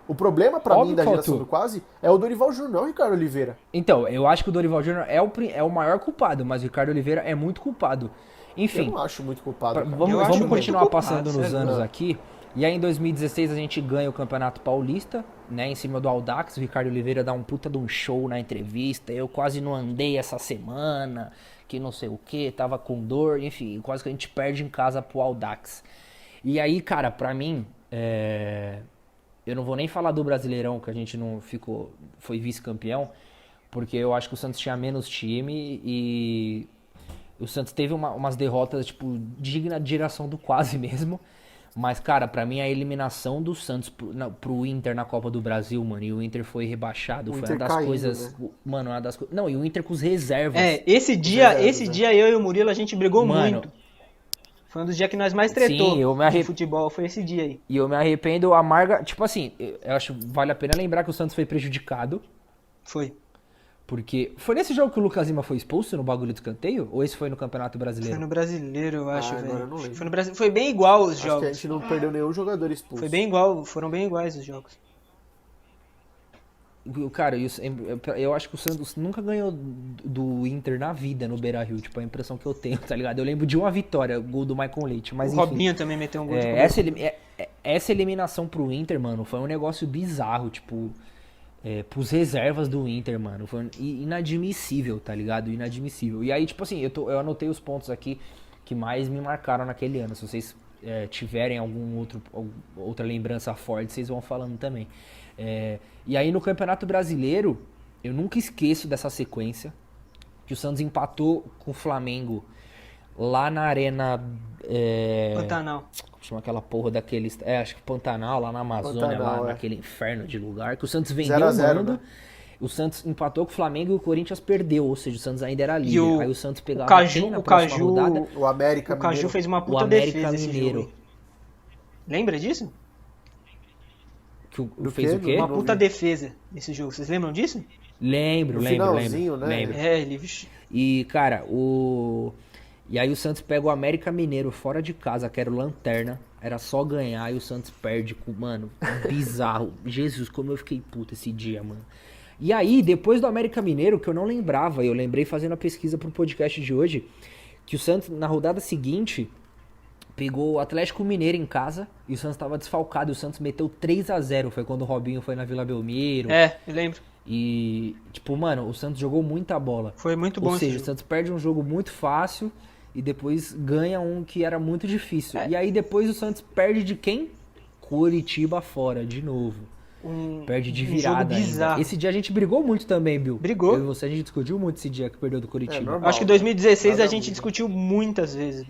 O problema pra mim da geração do Quase é o Dorival Júnior, não o Ricardo Oliveira. Então, eu acho que o Dorival Júnior é o maior culpado, mas o Ricardo Oliveira é muito culpado. Enfim. Eu não acho muito culpado. Vamos continuar passando nos anos aqui. E aí em 2016 a gente ganha o Campeonato Paulista, né, em cima do Audax. O Ricardo Oliveira dá um puta de um show na entrevista. Eu quase não andei essa semana, que não sei o que, tava com dor, enfim, quase que a gente perde em casa pro Audax. E aí, cara, pra mim, eu não vou nem falar do Brasileirão, que a gente não foi vice-campeão, porque eu acho que o Santos tinha menos time e o Santos teve umas derrotas, tipo, digna de geração do quase mesmo. Mas, cara, pra mim a eliminação do Santos pro Inter na Copa do Brasil, mano, e o Inter foi rebaixado, foi uma das coisas, né? Mano, uma das coisas... Não, e o Inter com os reservas. Esse dia eu e o Murilo, a gente brigou muito. Foi um dos dias que nós mais tretou de futebol, foi esse dia aí. E eu me arrependo amarga, tipo assim, eu acho que vale a pena lembrar que o Santos foi prejudicado. Foi. Porque foi nesse jogo que o Lucas Lima foi expulso no bagulho do escanteio? Ou esse foi no Campeonato Brasileiro? Foi no Brasileiro, eu acho, velho. Agora eu não lembro. Foi no Brasil, foi bem igual os jogos. Acho que a gente não perdeu nenhum jogador expulso. Foi bem igual, foram bem iguais os jogos. Cara, eu acho que o Santos nunca ganhou do Inter na vida no Beira-Rio, tipo, a impressão que eu tenho, tá ligado? Eu lembro de uma vitória, gol do Maicon Leite, mas enfim. O Robinho também meteu um gol de cabeça. Essa eliminação pro Inter, mano, foi um negócio bizarro, tipo, pros reservas do Inter, mano, foi inadmissível, tá ligado? Inadmissível. E aí, tipo assim, eu anotei os pontos aqui que mais me marcaram naquele ano, se vocês tiverem outra lembrança forte, vocês vão falando também. E aí no Campeonato Brasileiro, eu nunca esqueço dessa sequência, que o Santos empatou com o Flamengo lá na Arena... Pantanal. Como chama aquela porra daqueles... acho que Pantanal, lá na Amazônia, lá naquele inferno de lugar, que o Santos vendeu 0-0, o mando, né? O Santos empatou com o Flamengo e o Corinthians perdeu, ou seja, o Santos ainda era líder. Aí o Santos pegava o Caju, rodada, o América Mineiro. O Caju fez uma puta defesa esse jogo. Lembra disso? Fez o quê? Uma puta defesa nesse jogo. Vocês lembram disso? Lembro. Né? Lembro. E, cara, E aí o Santos pega o América Mineiro fora de casa, que era o Lanterna. Era só ganhar e o Santos perde com... Mano, bizarro. Jesus, como eu fiquei puto esse dia, mano. E aí, depois do América Mineiro, que eu não lembrava, eu lembrei fazendo a pesquisa pro podcast de hoje, que o Santos, na rodada seguinte, pegou o Atlético Mineiro em casa e o Santos tava desfalcado. E o Santos meteu 3-0. Foi quando o Robinho foi na Vila Belmiro. Eu lembro. E, tipo, mano, o Santos jogou muita bola. Foi muito bom. Ou seja, o Santos perde um jogo muito fácil e depois ganha um que era muito difícil. E aí depois o Santos perde de quem? Coritiba fora, de novo. Perde de virada ainda. Esse dia a gente brigou muito também, Bill. Brigou. Eu e você, a gente discutiu muito esse dia que perdeu do Coritiba. Normal. Acho que em 2016 a gente discutiu muitas vezes.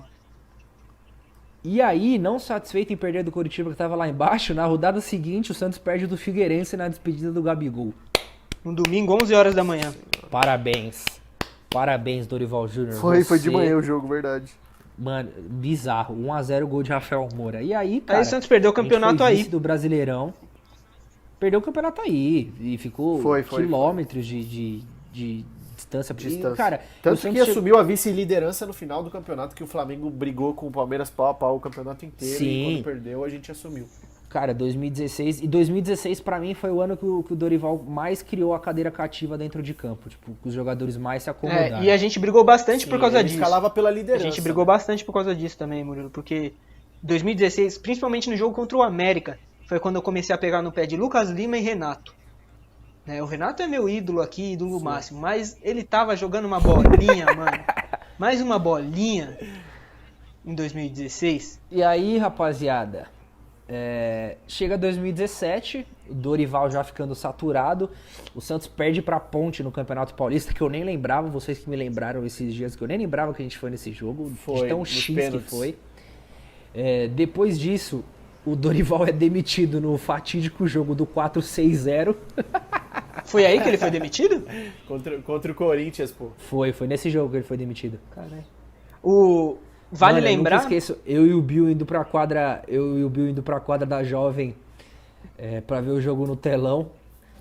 E aí, não satisfeito em perder do Coritiba que tava lá embaixo, na rodada seguinte o Santos perde do Figueirense na despedida do Gabigol. Um domingo, 11 horas da manhã. Parabéns, Dorival Júnior. Foi de manhã o jogo, verdade. Mano, bizarro. 1-0 gol de Rafael Moura. E aí, cara... Aí o Santos perdeu o campeonato aí. Do Brasileirão. Perdeu o campeonato aí. E ficou quilômetros de distância. E, cara, tanto que assumiu a vice-liderança no final do campeonato, que o Flamengo brigou com o Palmeiras pau a pau o campeonato inteiro. Sim. E quando perdeu, a gente assumiu. Cara, 2016... E 2016, pra mim, foi o ano que o Dorival mais criou a cadeira cativa dentro de campo. Tipo, que os jogadores mais se acomodaram. E a gente brigou bastante por causa disso. Escalava pela liderança. A gente brigou bastante por causa disso também, Murilo. Porque 2016, principalmente no jogo contra o América, foi quando eu comecei a pegar no pé de Lucas Lima e Renato. O Renato é meu ídolo aqui, ídolo máximo. Mas ele tava jogando uma bolinha, mano. Mais uma bolinha em 2016. E aí, rapaziada... chega 2017, o Dorival já ficando saturado, o Santos perde pra Ponte no Campeonato Paulista, que eu nem lembrava, vocês que me lembraram esses dias, que eu nem lembrava que a gente foi nesse jogo, de tão X que foi. Depois disso, o Dorival é demitido no fatídico jogo do 4-6-0. Foi aí que ele foi demitido? Contra o Corinthians, pô. Foi nesse jogo que ele foi demitido. Caralho. Vale lembrar... Eu nunca esqueço, eu e o Bill indo pra quadra da Jovem pra ver o jogo no telão.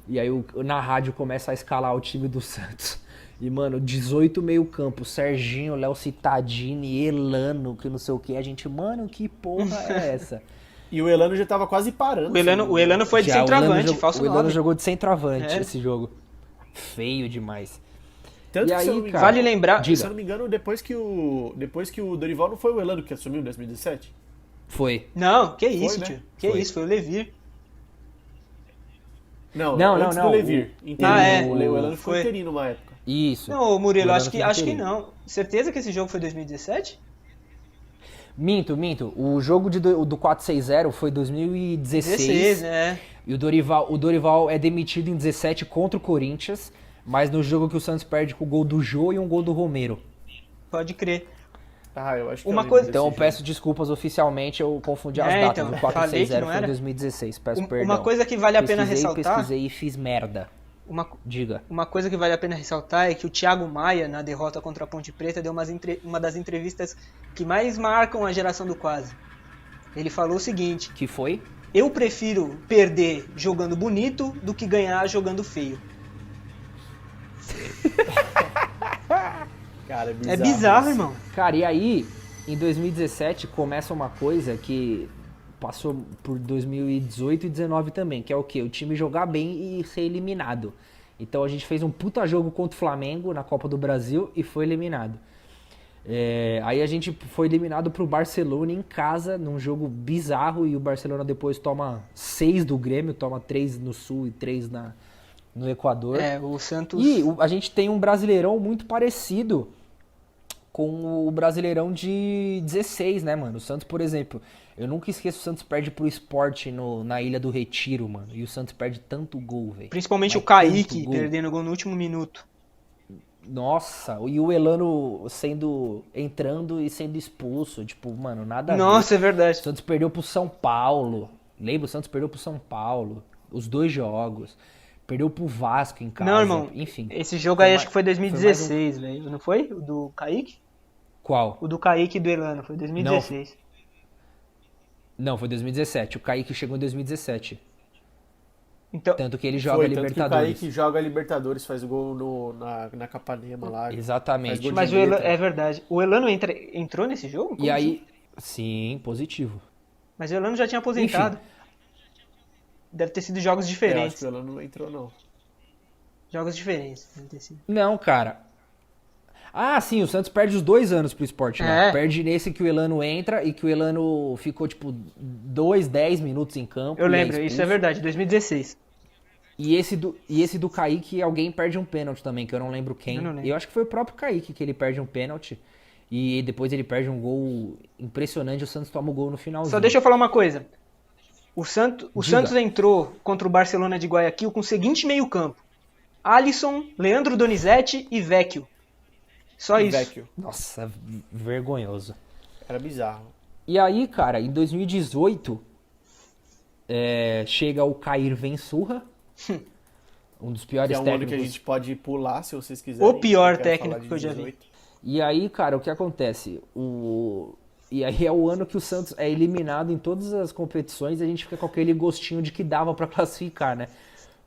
E aí na rádio começa a escalar o time do Santos. E, mano, 18 meio campo, Serginho, Léo Cittadini, Elano, que não sei o que. A gente, mano, que porra é essa? E o Elano já tava quase parando. O Elano foi de centroavante, falso nome. O Elano jogou de centroavante esse jogo. Feio demais. Tanto e aí, que, cara, vale lembrar... Se eu não me engano, depois que o Dorival não foi o Elano que assumiu em 2017? Foi. Não, que isso, né? tio. Que Foi. isso, foi o Levir. Antes do Levir. é. O Elano foi Foi. interino numa época. Isso. Não, Murilo, O acho que interino. não. Certeza que esse jogo foi 2017? Minto. O jogo do 4-6-0 foi 2016. 16, né? E o Dorival é demitido em 17 contra o Corinthians, mas no jogo que o Santos perde com o gol do Jô e um gol do Romero. Pode crer. Eu acho que Uma eu lembro coisa- desse Então eu jogo. peço desculpas oficialmente, eu confundi as É, datas. então, O falei que 4-6-0 não foi em era. 2016, peço Uma perdão. coisa que vale a pena ressaltar. Pesquisei e fiz merda. Diga. Uma coisa que vale a pena ressaltar é que o Thiago Maia, na derrota contra a Ponte Preta, deu uma das entrevistas que mais marcam a geração do Quase. Ele falou o seguinte: Que foi? eu prefiro perder jogando bonito do que ganhar jogando feio. Cara, É bizarro, isso. irmão. Cara, e aí, em 2017, começa uma coisa que passou por 2018 e 2019 também, que é o quê? O time jogar bem e ser eliminado. Então a gente fez um puta jogo contra o Flamengo na Copa do Brasil e foi eliminado. Aí a gente foi eliminado pro Barcelona em casa, num jogo bizarro, e o Barcelona depois toma 6 do Grêmio, toma 3 no Sul e 3 no Equador. O Santos. E a gente tem um Brasileirão muito parecido com o Brasileirão de 16, né, mano? O Santos, por exemplo, eu nunca esqueço, o Santos perde pro Sport na Ilha do Retiro, mano. E o Santos perde tanto gol, velho. Principalmente Mas o Kaique tanto gol. perdendo gol no último minuto. Nossa, e o Elano entrando e sendo expulso, tipo, mano, nada a ver. Nossa, é O verdade. Santos perdeu pro São Paulo. Lembra? O Santos perdeu pro São Paulo. Os 2 jogos. Perdeu pro Vasco em casa. Não, irmão. Enfim. Esse jogo aí Foi acho que foi mais- 2016, velho. Não foi? O do Kaique? Qual? O do Kaique e do Elano. Foi 2016. Não, foi 2017. O Kaique chegou em 2017. Então, Tanto que ele joga Foi, tanto que o Libertadores. Kaique joga Libertadores, faz o gol na Capanema lá. Exatamente. Faz gol de mas letra. é verdade. O Elano entrou nesse jogo? E Como aí, assim? sim, positivo. Mas o Elano já tinha aposentado. Deve ter sido jogos Eu acho diferentes. que o Elano não entrou, não. Jogos diferentes. Deve ter sido. Não, cara. Ah, sim, o Santos perde os 2 anos pro esporte, né? É. Perde nesse que o Elano entra e que o Elano ficou, tipo, 10 minutos em campo. Eu e lembro, expulso. isso é verdade. 2016. E esse do Kaique, alguém perde um pênalti também, que eu não lembro quem. Eu não lembro. Eu acho que foi o próprio Kaique que ele perde um pênalti. E depois ele perde um gol impressionante, o Santos toma o gol no finalzinho. Só deixa eu falar uma coisa. O Diga. Santos entrou contra o Barcelona de Guayaquil com o seguinte meio-campo: Alisson, Leandro Donizete e Vecchio. Só isso. Vecchio. Nossa, vergonhoso. Era bizarro. E aí, cara, em 2018, chega o Cair Vensurra, um dos Que piores é um ano técnicos. que a gente pode pular, se vocês quiserem. O pior Eu quero técnico falar de que eu já vi. 18. E aí, cara, o que acontece? E aí é o ano que o Santos é eliminado em todas as competições e a gente fica com aquele gostinho de que dava pra classificar, né?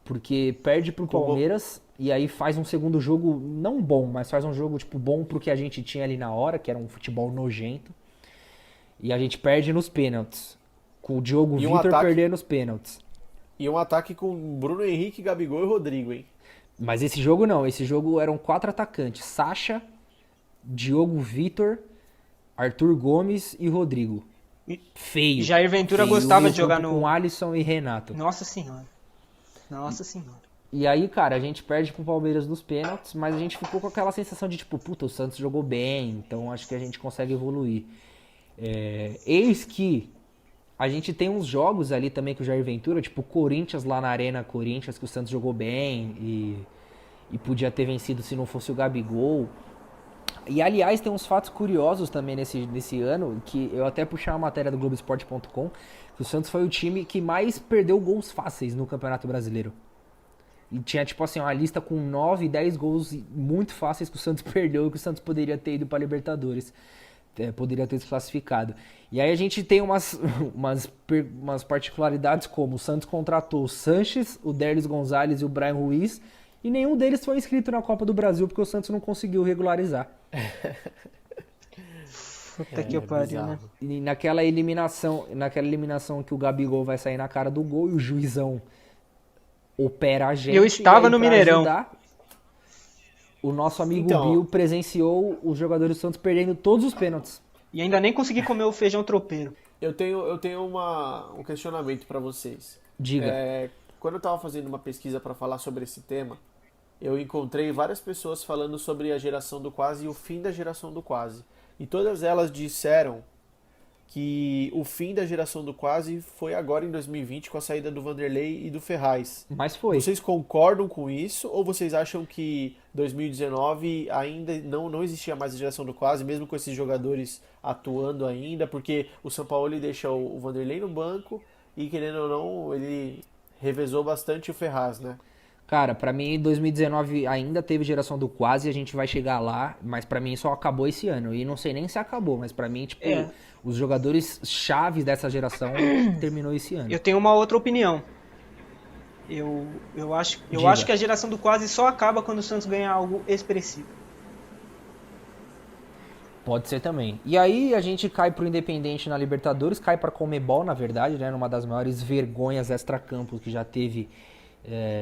Porque perde pro Palmeiras e aí faz um segundo jogo, não bom, mas faz um jogo, tipo, bom pro que a gente tinha ali na hora, que era um futebol nojento. E a gente perde nos pênaltis. Com o Diogo E um Vitor ataque- perdendo os pênaltis. E um ataque com Bruno Henrique, Gabigol e Rodrigo, hein? Mas esse jogo não, esse jogo eram 4 atacantes. Sacha, Diogo Vitor, Arthur Gomes e Rodrigo. Feio. Jair Ventura feio. gostava E o de jogar campo no- com Alisson e Renato. Nossa senhora. Nossa senhora. E aí, cara, a gente perde pro Palmeiras nos pênaltis, mas a gente ficou com aquela sensação de tipo, puta, o Santos jogou bem, então acho que a gente consegue evoluir. Eis que a gente tem uns jogos ali também com o Jair Ventura, tipo Corinthians lá na Arena Corinthians, que o Santos jogou bem e podia ter vencido se não fosse o Gabigol. E aliás, tem uns fatos curiosos também nesse ano, que eu até puxei uma matéria do Globoesporte.com, que o Santos foi o time que mais perdeu gols fáceis no Campeonato Brasileiro. E tinha, tipo assim, uma lista com 9, 10 gols muito fáceis que o Santos perdeu e que o Santos poderia ter ido para Libertadores. Poderia ter se classificado. E aí a gente tem umas particularidades como o Santos contratou o Sanches, o Derlis Gonzalez e o Brian Ruiz, e nenhum deles foi inscrito na Copa do Brasil porque o Santos não conseguiu regularizar. Puta que pariu, bizarro. né? E naquela eliminação que o Gabigol vai sair na cara do gol e o juizão opera a gente. Eu estava e aí, no pra Mineirão. ajudar, o nosso amigo Então- Bill presenciou os jogadores do Santos perdendo todos os pênaltis. E ainda nem consegui comer o feijão tropeiro. Eu tenho um questionamento para vocês. Diga. Quando eu estava fazendo uma pesquisa para falar sobre esse tema, eu encontrei várias pessoas falando sobre a geração do quase e o fim da geração do quase. E todas elas disseram que o fim da geração do quase foi agora em 2020 com a saída do Vanderlei e do Ferraz. Mas foi. Vocês concordam com isso ou vocês acham que 2019 ainda não existia mais a geração do quase, mesmo com esses jogadores atuando ainda, porque o São Paulo deixa o Vanderlei no banco e, querendo ou não, ele revezou bastante o Ferraz, né? Cara, pra mim 2019 ainda teve geração do quase, a gente vai chegar lá, mas pra mim só acabou esse ano. E não sei nem se acabou, mas pra mim, tipo, os jogadores chaves dessa geração terminou esse ano. Eu tenho uma outra opinião. Eu acho que a geração do quase só acaba quando o Santos ganha algo expressivo. Pode ser também. E aí a gente cai pro Independente na Libertadores, cai pra Conmebol, na verdade, né? Numa das maiores vergonhas extracampos que já teve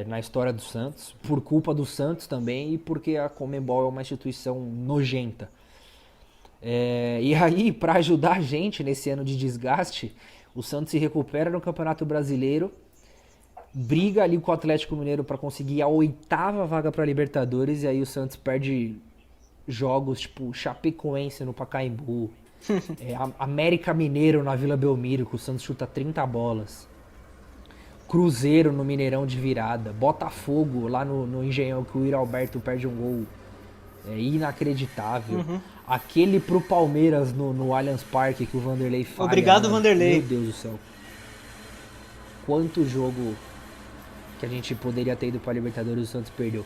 na história do Santos, por culpa do Santos também e porque a Conmebol é uma instituição nojenta. E aí, para ajudar a gente nesse ano de desgaste, o Santos se recupera no Campeonato Brasileiro, briga ali com o Atlético Mineiro para conseguir a 8ª vaga para Libertadores, e aí o Santos perde jogos tipo Chapecoense no Pacaembu, América Mineiro na Vila Belmiro, que o Santos chuta 30 bolas. Cruzeiro no Mineirão de virada, Botafogo lá no Engenhão que o Yuri Alberto perde um gol inacreditável. Aquele pro Palmeiras no Allianz Parque que o Vanderlei falha. Obrigado, Vanderlei. Meu Deus do céu. Quanto jogo que a gente poderia ter ido pra Libertadores e o Santos perdeu.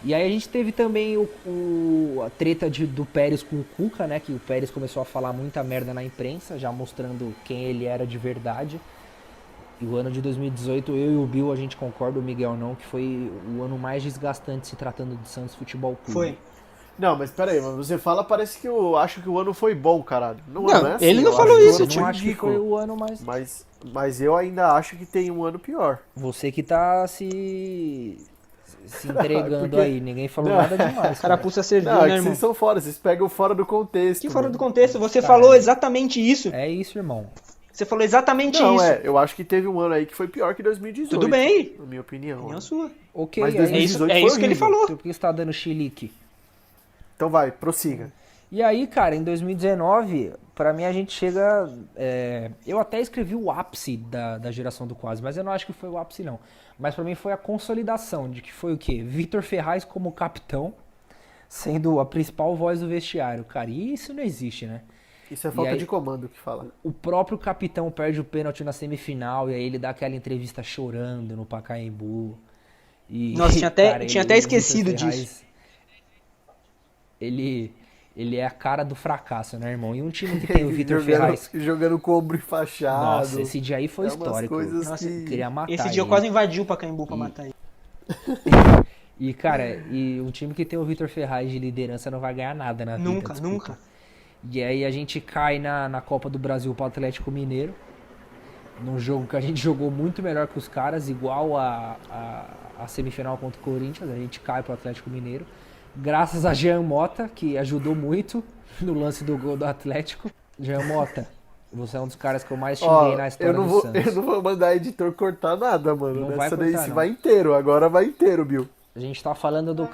E aí a gente teve também a treta do Pérez com o Cuca, né? Que o Pérez começou a falar muita merda na imprensa, já mostrando quem ele era de verdade. E o ano de 2018, eu e o Bill, a gente concorda, o Miguel não, que foi o ano mais desgastante se tratando de Santos Futebol Clube. Foi. Não, mas peraí, mas você fala, parece que eu acho que o ano foi bom, caralho. Não é assim, ele não eu falou acho que isso, o ano Eu não foi acho que ridículo. foi o ano mais... Mas eu ainda acho que tem um ano pior. Você que tá se entregando Porque- aí, ninguém falou Não. nada demais. Carapuça serviu, Não, é né, que irmão? vocês são fora, vocês pegam fora do contexto. Que fora mano. do contexto, você falou exatamente isso. É isso, irmão. Você falou exatamente Não, isso. eu acho que teve um ano aí que foi pior que 2018. Tudo bem. Na minha opinião. Opinião né? sua. Ok, Mas é 2018 É foi isso que ele horrível. falou. Por que você tá dando chilique? Então vai, prossiga. E aí, cara, em 2019, pra mim a gente chega... eu até escrevi o ápice da geração do quase, mas eu não acho que foi o ápice, não. Mas pra mim foi a consolidação de que foi o quê? Vitor Ferraz como capitão, sendo a principal voz do vestiário. Cara, e isso não existe, né? Isso é falta aí- de comando que fala. O próprio capitão perde o pênalti na semifinal e aí ele dá aquela entrevista chorando no Pacaembu. E, Nossa, tinha até o Vitor esquecido disso. Ele é a cara do fracasso, né, irmão? E um time que tem o Vitor Ferraz. Jogando com o ombro enfaixado. Nossa, esse dia aí foi É umas histórico. coisas Nossa, que... Queria matar Esse dia eu ele. quase invadi o Pacaembu pra matar ele. E, cara, um time que tem o Vitor Ferraz de liderança não vai ganhar nada na vida. Nunca, desculpa. nunca. E aí a gente cai na Copa do Brasil pro Atlético Mineiro. Num jogo que a gente jogou muito melhor que os caras, igual a semifinal contra o Corinthians. A gente cai pro Atlético Mineiro. Graças a Jean Mota, que ajudou muito no lance do gol do Atlético. Jean Mota, você é um dos caras que eu mais xinguei na história eu não do vou, Santos. eu não vou mandar editor cortar nada, mano. Não vai Nessa daí cortar, se não. vai inteiro, agora vai inteiro, Bill. A gente tá falando do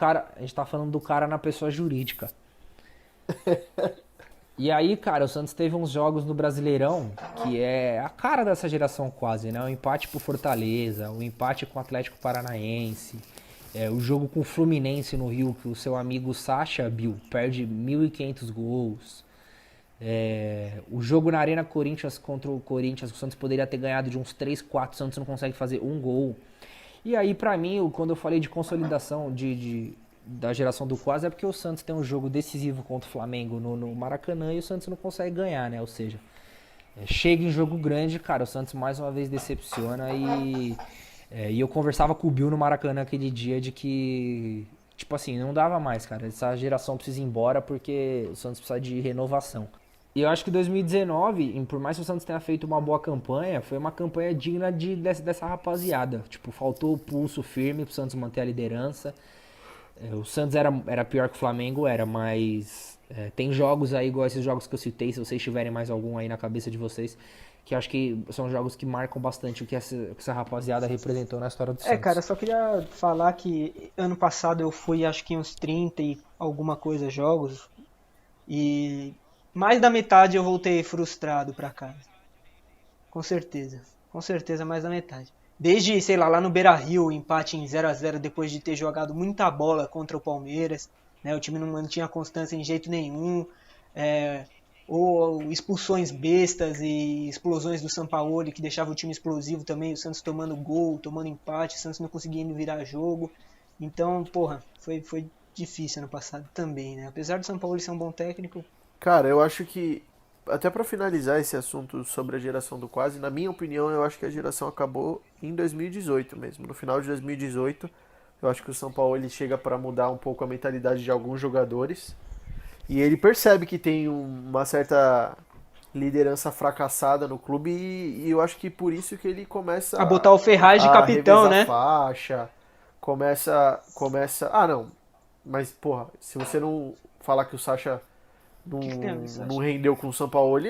cara na pessoa jurídica. E aí, cara, o Santos teve uns jogos no Brasileirão que é a cara dessa geração quase, né? O empate pro Fortaleza, o empate com o Atlético Paranaense, o jogo com o Fluminense no Rio, que o seu amigo Sacha, Bill, perde 1.500 gols. O jogo na Arena Corinthians contra o Corinthians, o Santos poderia ter ganhado de uns 3, 4, o Santos não consegue fazer um gol. E aí, pra mim, quando eu falei de consolidação da geração do quase, é porque o Santos tem um jogo decisivo contra o Flamengo no Maracanã e o Santos não consegue ganhar, né? Ou seja, chega em jogo grande, cara, o Santos mais uma vez decepciona e eu conversava com o Bill no Maracanã aquele dia de que, tipo assim, não dava mais, cara. Essa geração precisa ir embora porque o Santos precisa de renovação. E eu acho que 2019, por mais que o Santos tenha feito uma boa campanha, foi uma campanha digna dessa rapaziada. Tipo, faltou o pulso firme pro Santos manter a liderança. O Santos era pior que o Flamengo, mas Tem jogos aí, igual esses jogos que eu citei, se vocês tiverem mais algum aí na cabeça de vocês, que eu acho que são jogos que marcam bastante o que essa rapaziada representou na história do Santos. Cara, só queria falar que ano passado eu fui acho que uns 30 e alguma coisa jogos, e mais da metade eu voltei frustrado pra casa. Com certeza mais da metade. Desde, sei lá no Beira-Rio, empate em 0-0 depois de ter jogado muita bola contra o Palmeiras, né? O time não mantinha constância em jeito nenhum, ou expulsões bestas e explosões do Sampaoli que deixava o time explosivo também, o Santos tomando gol, tomando empate, o Santos não conseguindo virar jogo. Então, foi difícil ano passado também, né? Apesar do Sampaoli ser um bom técnico. Cara, eu acho que, até pra finalizar esse assunto sobre a geração do quase, na minha opinião, eu acho que a geração acabou em 2018 mesmo. No final de 2018, eu acho que o São Paulo ele chega para mudar um pouco a mentalidade de alguns jogadores. E ele percebe que tem uma certa liderança fracassada no clube e eu acho que por isso que ele começa a botar o Ferraz de capitão, né? Faixa, começa... Ah, não. Mas, porra, se você não falar que o Sacha não rendeu com o São Paulo,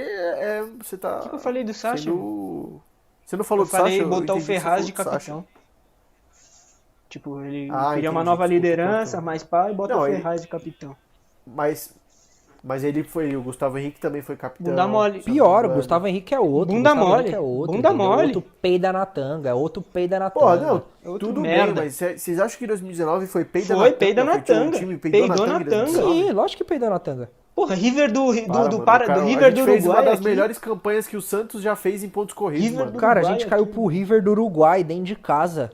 você tá... O que eu falei do Sacha? Você não falou do Sacha? Eu falei botar o Ferraz de capitão. Tipo, ele queria uma nova liderança, mais pá, e bota o Ferraz de capitão. Mas ele foi, o Gustavo Henrique também foi capitão. Bunda mole. Pior, o Gustavo Henrique é outro. Bunda mole. Bunda mole. Outro peida na tanga, Pô, não, tudo merda. Bem, mas vocês acham que 2019 foi peida na tanga? Foi peida na tanga. Peidou na tanga. Sim, lógico que peidou na tanga. Porra, River do River do Uruguai. A gente fez uma das melhores campanhas que o Santos já fez em pontos corridos, mano. Cara, a gente caiu pro River do Uruguai, dentro de casa.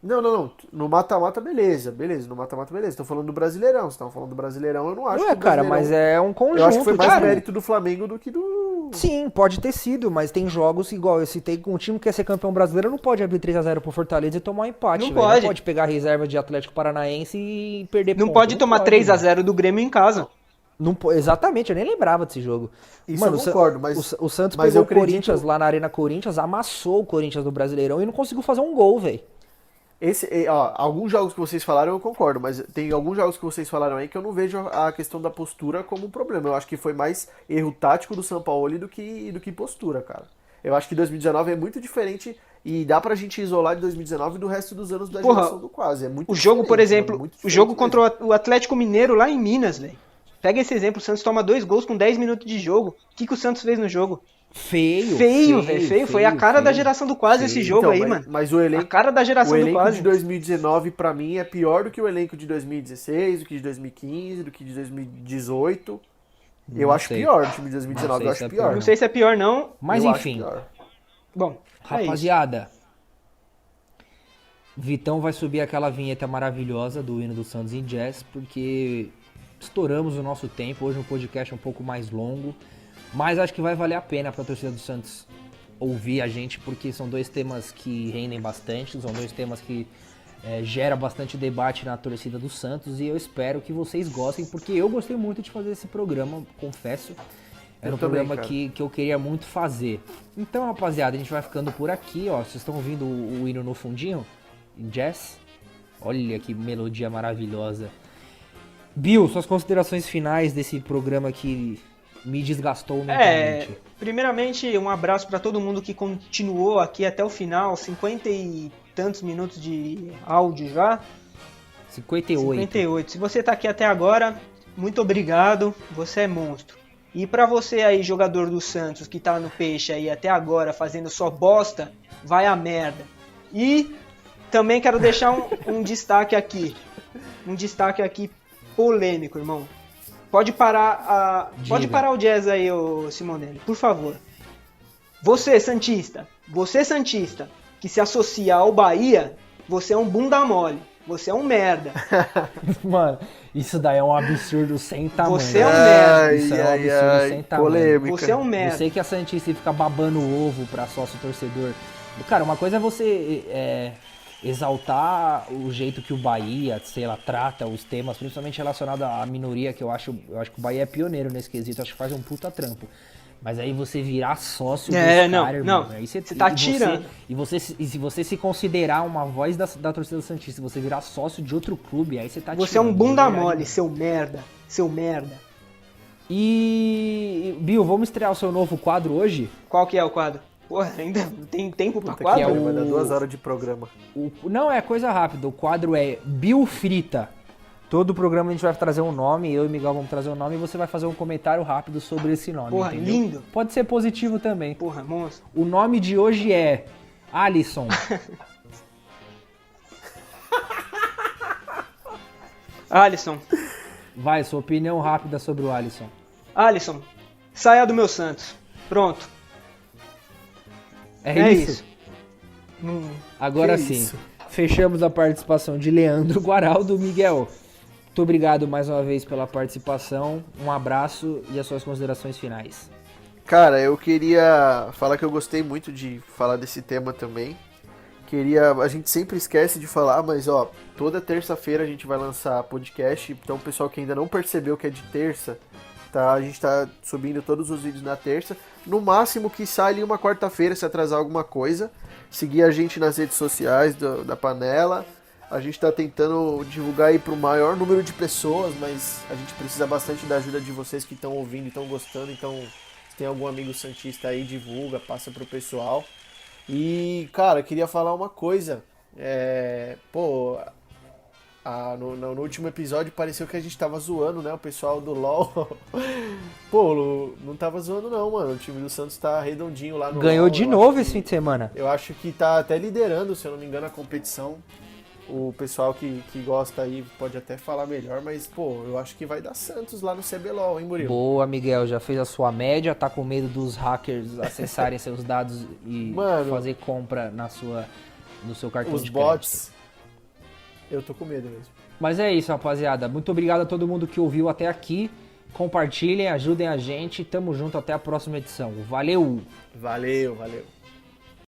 Não. No mata-mata, beleza. No mata-mata, beleza. Tô falando do Brasileirão. Vocês estavam falando do Brasileirão, eu não acho. Cara, mas é um conjunto. Eu acho que foi mais mérito do Flamengo do que do... Sim, pode ter sido, mas tem jogos igual eu citei, com um time que quer ser campeão brasileiro não pode abrir 3-0 pro Fortaleza e tomar um empate. Não pode pegar a reserva de Atlético Paranaense e perder ponto. Não pode tomar 3-0 do Grêmio em casa. Exatamente, eu nem lembrava desse jogo. Isso eu concordo, mas... O Santos pegou o Corinthians lá na Arena Corinthians, amassou o Corinthians no Brasileirão e não conseguiu fazer um gol, velho. Alguns jogos que vocês falaram eu concordo, mas tem alguns jogos que vocês falaram aí que eu não vejo a questão da postura como um problema. Eu acho que foi mais erro tático do Sampaoli do que postura, cara. Eu acho que 2019 é muito diferente e dá pra gente isolar de 2019 do resto dos anos da geração do quase. É muito o jogo, por exemplo, o jogo contra o Atlético Mineiro lá em Minas, velho. Pega esse exemplo, o Santos toma 2 gols com 10 minutos de jogo. O que o Santos fez no jogo? Feio. Foi a cara da geração do quase esse jogo então, mano. Mas o elenco, a cara da geração do quase. O elenco de 2019 pra mim é pior do que o elenco de 2016, do que de 2015, do que de 2018. Eu acho pior o time de 2019, eu acho pior. Não sei se é pior não, mas enfim. Bom, rapaziada, Vitão vai subir aquela vinheta maravilhosa do hino do Santos em Jazz, porque estouramos o nosso tempo. Hoje um podcast um pouco mais longo. Mas acho que vai valer a pena para a torcida do Santos ouvir a gente, porque são 2 temas que rendem bastante, são 2 temas que geram bastante debate na torcida do Santos, e eu espero que vocês gostem, porque eu gostei muito de fazer esse programa, confesso. Era um programa que eu queria muito fazer. Então, rapaziada, a gente vai ficando por aqui, ó. Vocês estão ouvindo o hino no fundinho? Em jazz? Olha que melodia maravilhosa. Bill, suas considerações finais desse programa que me desgastou mentalmente. Primeiramente, um abraço para todo mundo que continuou aqui até o final, 50 e tantos minutos de áudio já. 58. Se você tá aqui até agora, muito obrigado, você é monstro. E para você aí, jogador do Santos, que tá no peixe aí até agora fazendo só bosta, vai a merda. E também quero deixar um destaque aqui. Um destaque aqui polêmico, irmão. Pode parar o jazz aí, ô Simonelli, por favor. Você, Santista, que se associa ao Bahia, você é um bunda mole. Você é um merda. Mano, isso daí é um absurdo sem tamanho. Você é um merda. Isso é um absurdo sem tamanho. Polêmica. Você é um merda. Você que é Santista e fica babando o ovo pra sócio torcedor. Cara, uma coisa é você exaltar o jeito que o Bahia, sei lá, trata os temas, principalmente relacionado à minoria, que eu acho que o Bahia é pioneiro nesse quesito, acho que faz um puta trampo. Mas aí você virar sócio dos caras, irmão, aí você tá tirando. E se você se considerar uma voz da torcida santista, você virar sócio de outro clube, aí você tá tirando. Você é um bunda mole, seu merda. E, Bill, vamos estrear o seu novo quadro hoje? Qual que é o quadro? Porra, ainda tem tempo pra Puta que quadro? pariu, vai dar 2 horas de programa. Não, é coisa rápida. O quadro é Bill Frita. Todo programa a gente vai trazer um nome, eu e o Miguel vamos trazer um nome e você vai fazer um comentário rápido sobre esse nome. Porra, entendeu? lindo. Pode ser positivo também. Porra, monstro. O nome de hoje é Alisson. Alisson. Vai, sua opinião rápida sobre o Alisson. Alisson, saia do meu Santos. Pronto. É isso? Agora Que sim, isso? fechamos a participação de Leandro Guaraldo. Miguel, muito obrigado mais uma vez pela participação. Um abraço e as suas considerações finais. Cara, eu queria falar que eu gostei muito de falar desse tema também. A gente sempre esquece de falar, mas ó, toda terça-feira a gente vai lançar podcast. Então, o pessoal que ainda não percebeu que é de terça, tá? A gente tá subindo todos os vídeos na terça. No máximo que sai ali uma quarta-feira, se atrasar alguma coisa. Seguir a gente nas redes sociais da Panela. A gente tá tentando divulgar aí pro maior número de pessoas, mas a gente precisa bastante da ajuda de vocês que estão ouvindo e estão gostando. Então, se tem algum amigo santista aí, divulga, passa pro pessoal. E, cara, queria falar uma coisa. No último episódio pareceu que a gente tava zoando, né? O pessoal do LoL. Pô, não tava zoando não, mano. O time do Santos tá redondinho lá no Ganhou LoL. de novo esse fim de semana. Eu acho que tá até liderando, se eu não me engano, a competição. O pessoal que gosta aí pode até falar melhor, mas, pô, eu acho que vai dar Santos lá no CBLOL, hein, Murilo? Boa, Miguel, já fez a sua média, tá com medo dos hackers acessarem seus dados e fazer compra no seu cartão Os de bots, crédito. eu tô com medo mesmo. Mas é isso, rapaziada. Muito obrigado a todo mundo que ouviu até aqui. Compartilhem, ajudem a gente. Tamo junto até a próxima edição. Valeu! Valeu.